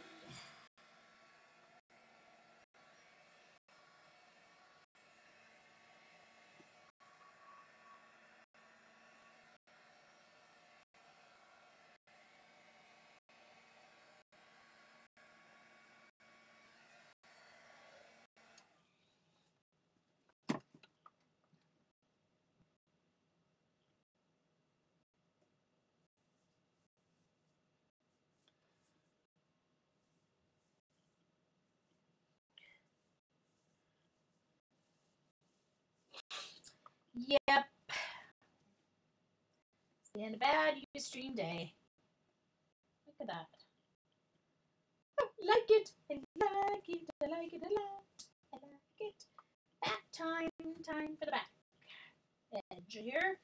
Yep. It's been a bad Ustream day. Look at that. Oh, like it. I like it. I like it a lot. I like it. Back time. Time for the back edge here.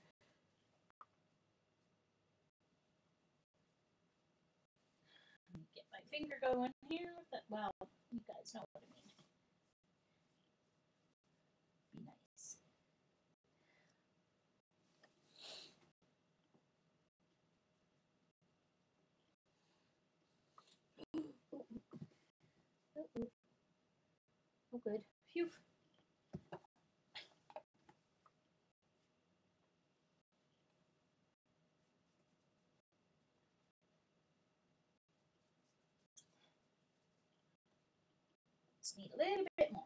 Get my finger going here. Well, you guys know what I mean. Be nice. Oh, good. Phew. Just need a little bit more.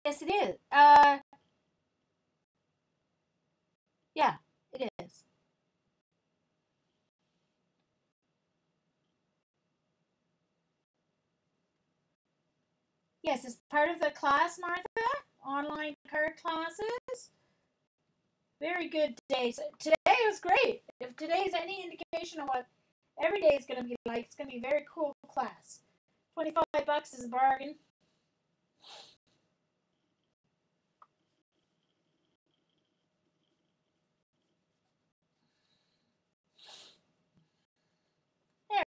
Yes, it is. Yeah, it is. Yes, it's part of the class, Martha. online card classes. Very good day. So today was great. If today's any indication of what every day is going to be like, it's going to be a very cool class. $25 is a bargain.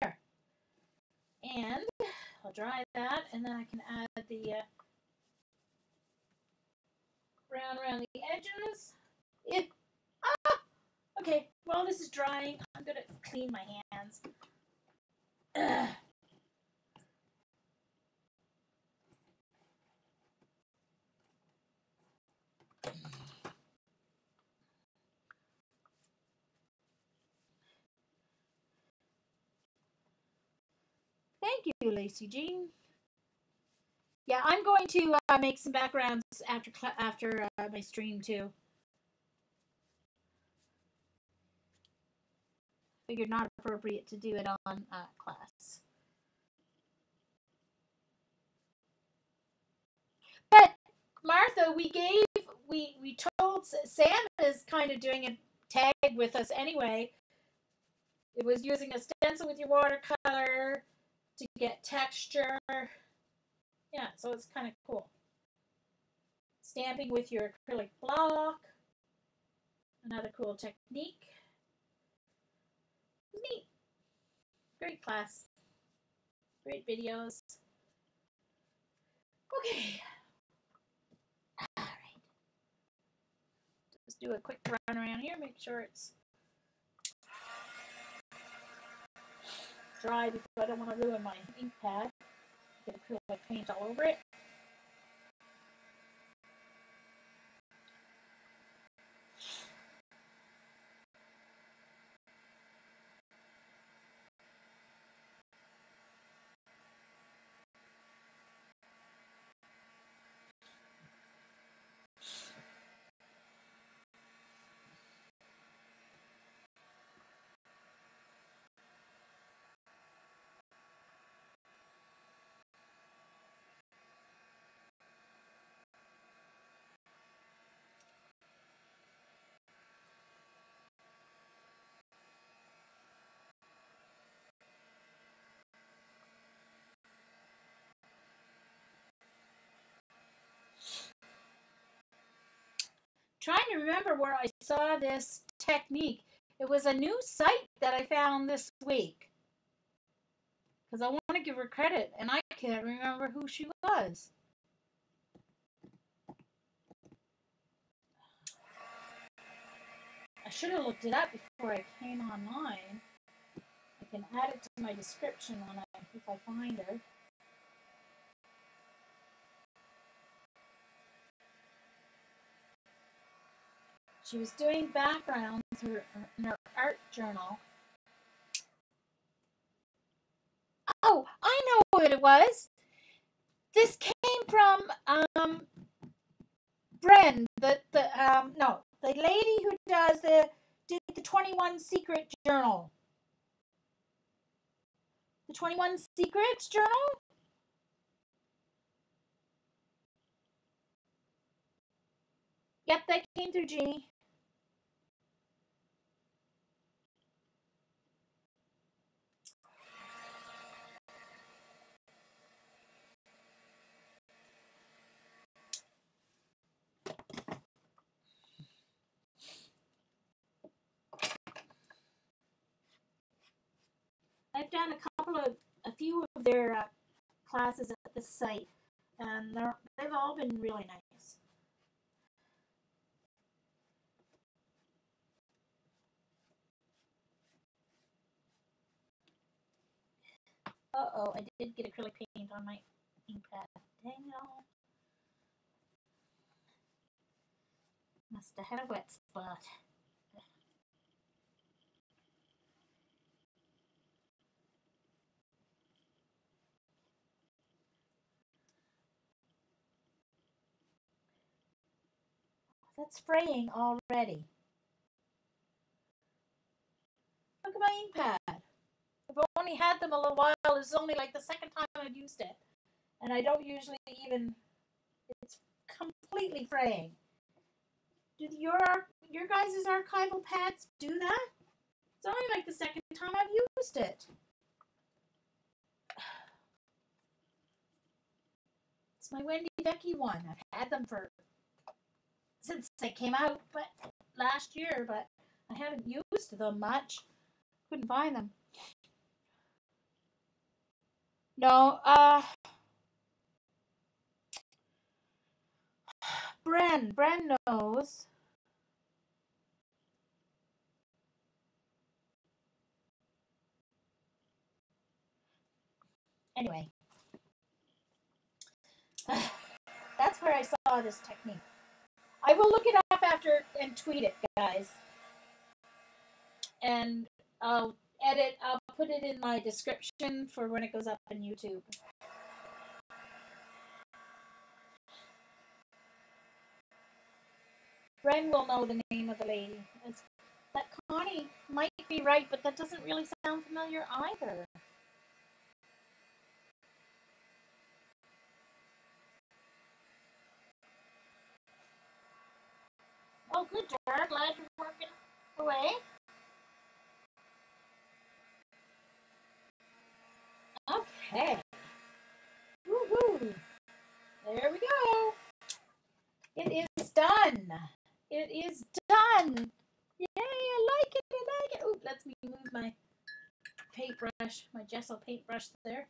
There. And I'll dry that, and then I can add the around the edges. Okay, while this is drying, I'm going to clean my hands. Ugh. Thank you, Lacey Jean. Yeah, I'm going to make some backgrounds after my stream too. Figured not appropriate to do it on class. But Martha, we told Sam is kind of doing a tag with us anyway. It was using a stencil with your watercolor to get texture. Yeah, so it's kind of cool. Stamping with your acrylic block. Another cool technique. Neat. Great class. Great videos. Okay. All right. Just do a quick run around here. Make sure it's dry because I don't want to ruin my ink pad. Get acrylic paint all over it. Trying to remember where I saw this technique. It was a new site that I found this week. Because I want to give her credit, and I can't remember who she was. I should have looked it up before I came online. I can add it to my description if I find her. She was doing backgrounds in her art journal. Oh, I know what it was. This came from Bren, the lady who did the 21 Secret Journal. The 21 Secrets Journal? Yep, that came through Jeannie. I've done a few of their classes at this site, and they've all been really nice. Uh-oh, I did get acrylic paint on my ink pad. Dang it all. Must have had a wet spot. That's spraying already. Look at my ink pad. I've only had them a little while. This is only like the second time I've used it. And I don't usually even, it's completely fraying. Did your guys' archival pads do that? It's only like the second time I've used it. It's my Wendy Becky one. I've had them since they came out last year, but I haven't used them much. Couldn't find them. No, Bren knows. Anyway, that's where I saw this technique. I will look it up after and tweet it, guys. And I'll put it in my description for when it goes up on YouTube. Bren will know the name of the lady. That Connie might be right, but that doesn't really sound familiar either. Oh, good, Jared. Glad you're working away. Okay. Woohoo! There we go. It is done. It is done. Yay, I like it. I like it. Ooh, let me move my paintbrush, my gesso paintbrush there.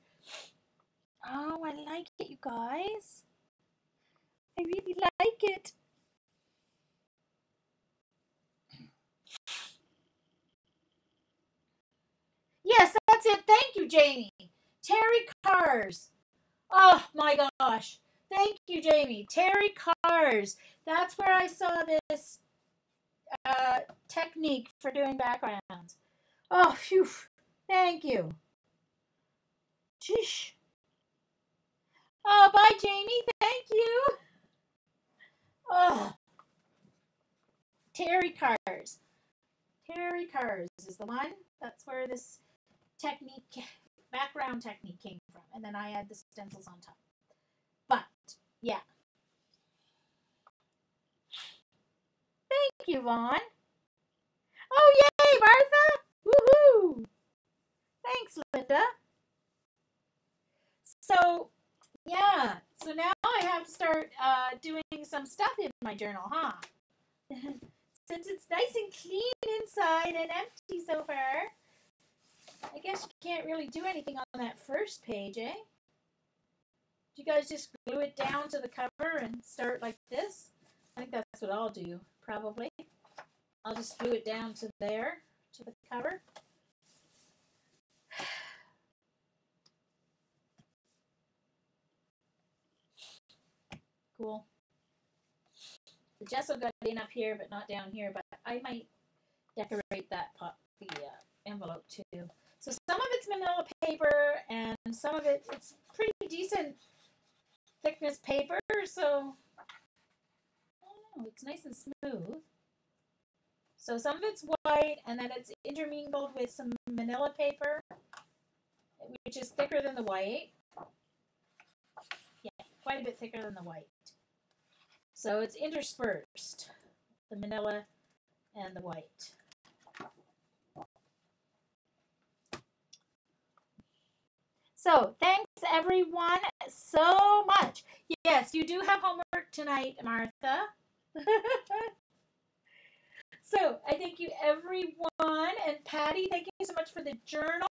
Oh, I like it, you guys. I really like it. Yes, that's it. Thank you, Jamie. Terry Cars. Oh my gosh. Thank you, Jamie. Terry Cars. That's where I saw this technique for doing backgrounds. Oh, phew. Thank you. Sheesh. Oh, bye, Jamie. Thank you. Oh. Terry Cars. Terry Cars is the one. That's where this background technique came from. And then I add the stencils on top. But, yeah. Thank you, Vaughn. Oh, yay, Martha. Woohoo. Thanks, Linda. So, yeah. So now I have to start doing some stuff in my journal, huh? Since it's nice and clean inside and empty so far, I guess you can't really do anything on that first page, eh? Do you guys just glue it down to the cover and start like this? I think that's what I'll do, probably. I'll just glue it down to there, to the cover. Cool. The gesso got in up here, but not down here, but I might decorate the envelope too. So some of it's manila paper, and some of it's pretty decent thickness paper, so I don't know, it's nice and smooth. So some of it's white, and then it's intermingled with some manila paper, which is thicker than the white. Yeah, quite a bit thicker than the white. So it's interspersed, the manila and the white. So thanks everyone so much. Yes, you do have homework tonight, Martha. So I thank you everyone. And Patty, thank you so much for the journal.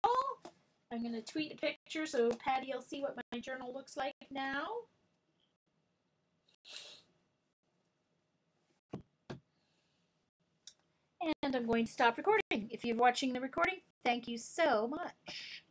I'm going to tweet a picture so Patty will see what my journal looks like now. And I'm going to stop recording. If you're watching the recording, thank you so much.